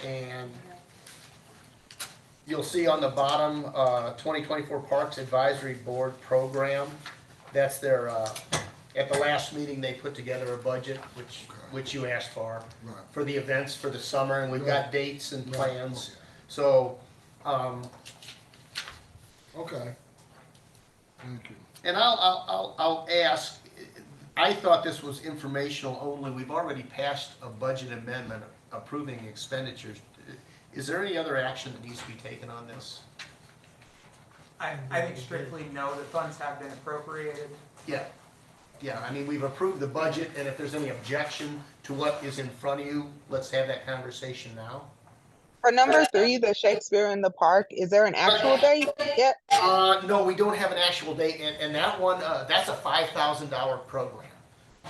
Speaker 2: And you'll see on the bottom, 2024 Parks Advisory Board Program. That's their, at the last meeting, they put together a budget, which you asked for the events for the summer, and we've got dates and plans. So,
Speaker 10: Okay. Thank you.
Speaker 2: and I'll ask, I thought this was informational only. We've already passed a budget amendment approving expenditures. Is there any other action that needs to be taken on this?
Speaker 3: I think strictly no, the funds have been appropriated.
Speaker 2: Yeah, I mean, we've approved the budget, and if there's any objection to what is in front of you, let's have that conversation now.
Speaker 1: For number 3, the Shakespeare in the Park, is there an actual date yet?
Speaker 2: No, we don't have an actual date, and that one, that's a $5,000 program.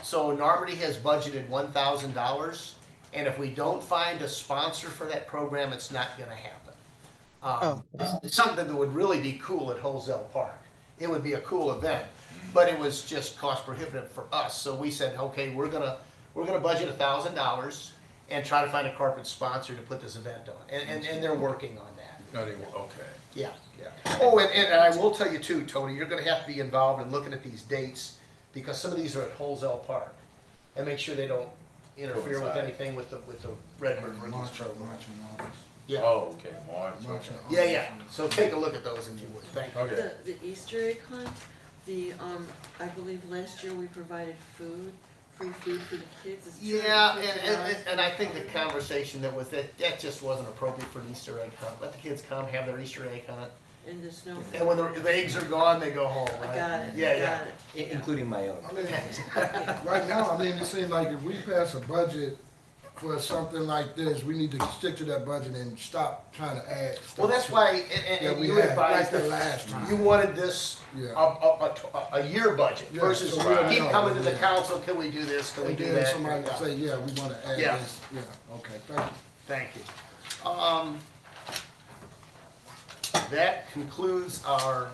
Speaker 2: So Normandy has budgeted $1,000, and if we don't find a sponsor for that program, it's not gonna happen. It's something that would really be cool at Holzell Park. It would be a cool event, but it was just cost prohibitive for us, so we said, okay, we're gonna budget $1,000 and try to find a corporate sponsor to put this event on, and they're working on that.
Speaker 13: Okay.
Speaker 2: Yeah. Oh, and I will tell you too, Tony, you're gonna have to be involved in looking at these dates, because some of these are at Holzell Park, and make sure they don't interfere with anything with the Redbird Rookies program. Yeah.
Speaker 13: Oh, okay, March. Okay.
Speaker 2: Yeah, so take a look at those if you would, thank you.
Speaker 13: Okay.
Speaker 4: The Easter egg hunt, I believe last year we provided food, free food for the kids. It's
Speaker 2: Yeah,
Speaker 4: $250.
Speaker 2: and I think the conversation that that just wasn't appropriate for an Easter egg hunt. Let the kids come, have their Easter egg hunt,
Speaker 4: And there's no.
Speaker 2: and when the eggs are gone, they go home, right?
Speaker 4: I got it,
Speaker 2: Yeah,
Speaker 4: I
Speaker 2: yeah.
Speaker 4: got it.
Speaker 12: Including my own.
Speaker 10: I mean, right now, I mean, it seems like if we pass a budget for something like this, we need to stick to that budget and stop trying to add stuff.
Speaker 2: Well, that's
Speaker 10: to
Speaker 2: why,
Speaker 10: it that
Speaker 2: and
Speaker 10: we
Speaker 2: you
Speaker 10: had,
Speaker 2: advised
Speaker 10: like the
Speaker 2: that
Speaker 10: last time.
Speaker 2: you wanted this
Speaker 10: Yeah.
Speaker 2: a year budget
Speaker 10: Yeah,
Speaker 2: versus
Speaker 10: so we'll
Speaker 2: keep
Speaker 10: know,
Speaker 2: coming to the
Speaker 10: yeah.
Speaker 2: council, can we do this, can we
Speaker 10: And
Speaker 2: do
Speaker 10: then
Speaker 2: that?
Speaker 10: somebody will say, yeah, we wanna add
Speaker 2: Yeah.
Speaker 10: this, yeah, okay, thank you.
Speaker 2: Thank you. That concludes our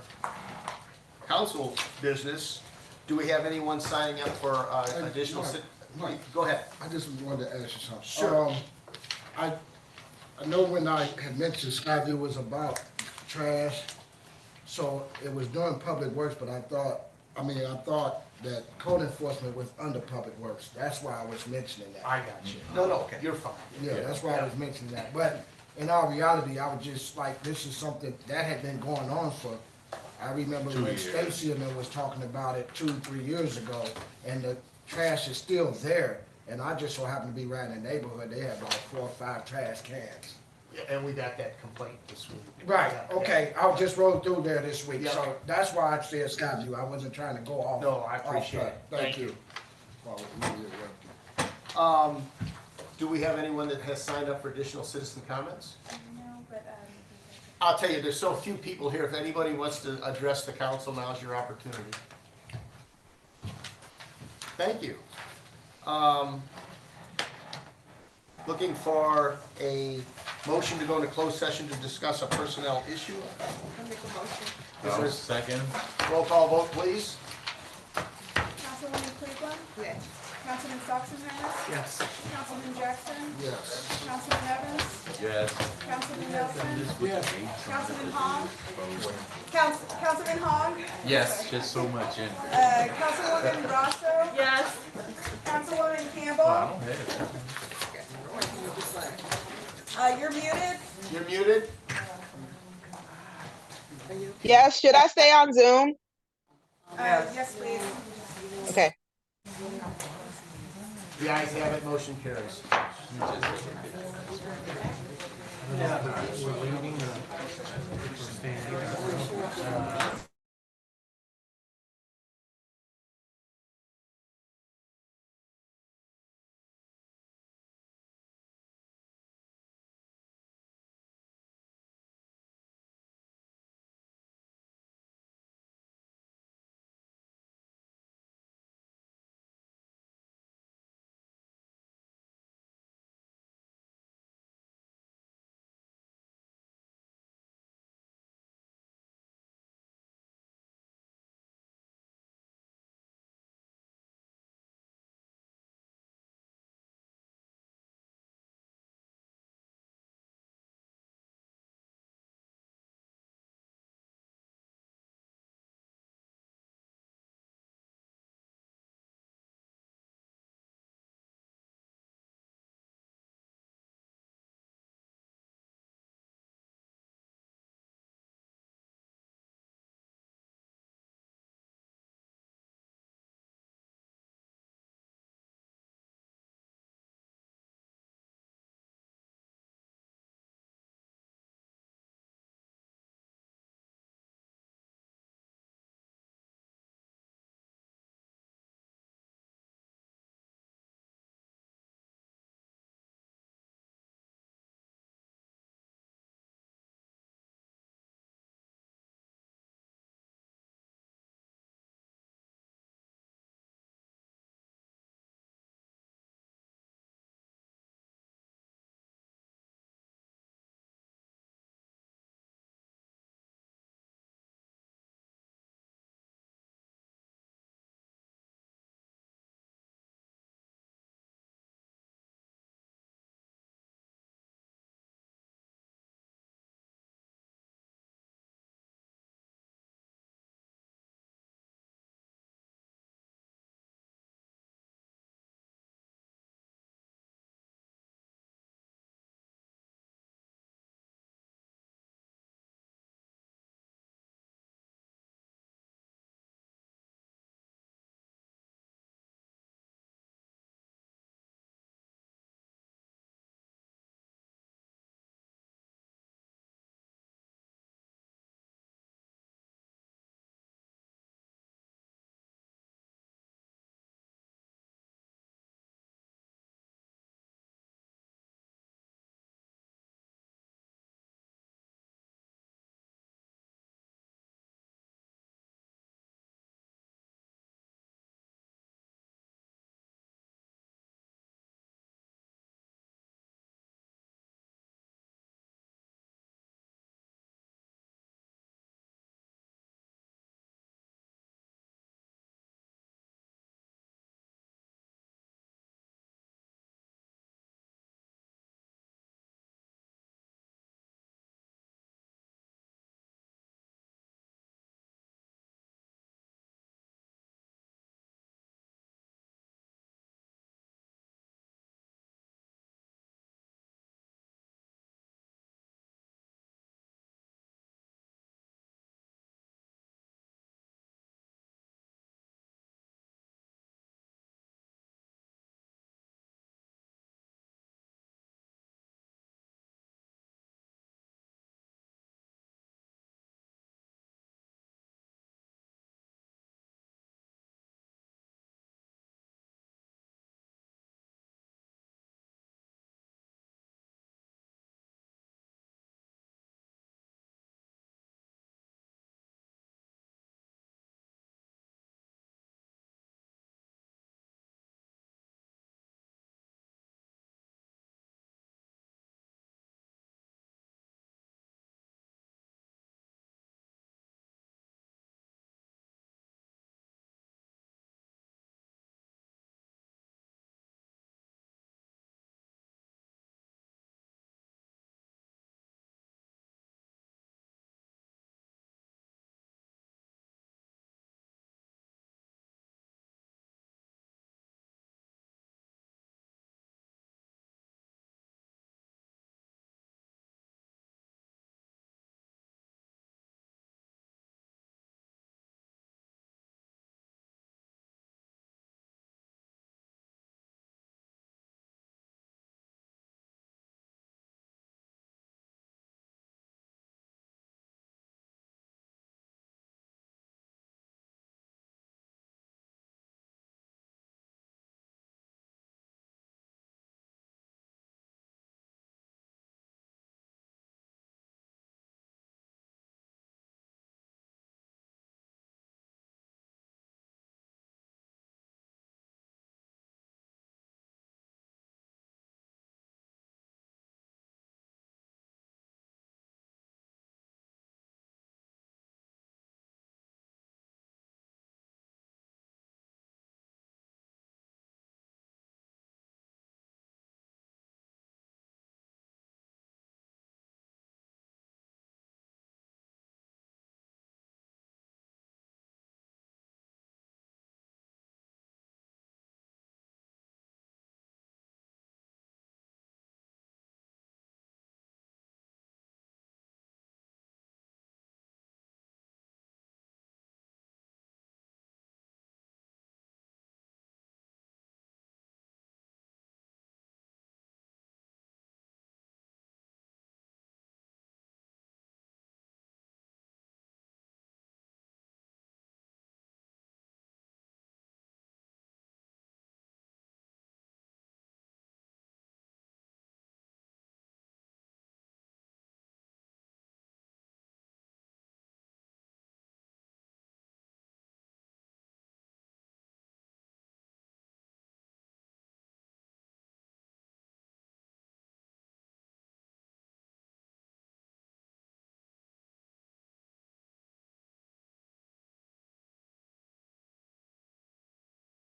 Speaker 2: council business. Do we have anyone signing up for additional?
Speaker 10: Mike,
Speaker 2: Go ahead.
Speaker 10: I just wanted to ask you something.
Speaker 2: Sure.
Speaker 10: I know when I had mentioned Skyview was about trash, so it was doing public works, but I thought that code enforcement was under public works. That's why I was mentioning that.
Speaker 2: I got you. No, you're fine.
Speaker 10: Yeah, that's why I was mentioning that. But in all reality, I was just like, this is something that had been going on for, I remember
Speaker 13: 2
Speaker 10: when
Speaker 13: years.
Speaker 10: Stacy and them was talking about it 2-3 years ago, and the trash is still there. And I just so happened to be right in the neighborhood, they had like 4 or 5 trash cans.
Speaker 2: Yeah, and we got that complaint this week.
Speaker 10: Right,
Speaker 2: Yeah.
Speaker 10: okay, I just rode through there this week,
Speaker 2: Yeah.
Speaker 10: so that's why I said Skyview, I wasn't trying to go off.
Speaker 2: No, I
Speaker 10: off
Speaker 2: appreciate
Speaker 10: track.
Speaker 2: it. Thank you.
Speaker 10: Well,
Speaker 2: Do we have anyone that has signed up for additional citizen comments?
Speaker 16: No, but,
Speaker 2: I'll tell you, there's so few people here. If anybody wants to address the council, now's your opportunity. Thank you. Looking for a Motion to go into closed session to discuss a personnel issue.
Speaker 13: I'll second.
Speaker 2: Roll call vote, please.
Speaker 16: Councilwoman Cleveland? Yes. Councilman Sachsen-Hernandez?
Speaker 6: Yes.
Speaker 16: Councilman Jackson?
Speaker 10: Yes.
Speaker 16: Councilman Evans?
Speaker 13: Yes.
Speaker 16: Councilman Nelson?
Speaker 10: Yes.
Speaker 16: Councilman Hong? Councilman Hong?
Speaker 13: Yes. Just so much in.
Speaker 16: Councilwoman Rosso?
Speaker 4: Yes.
Speaker 16: Councilwoman
Speaker 13: I
Speaker 16: Campbell?
Speaker 13: don't have it.
Speaker 16: You're muted.
Speaker 2: You're muted.
Speaker 1: Yes, should I stay on Zoom?
Speaker 16: Yes, please.
Speaker 1: Okay.
Speaker 2: The ayes have it, motion carries.
Speaker 6: We're leaving.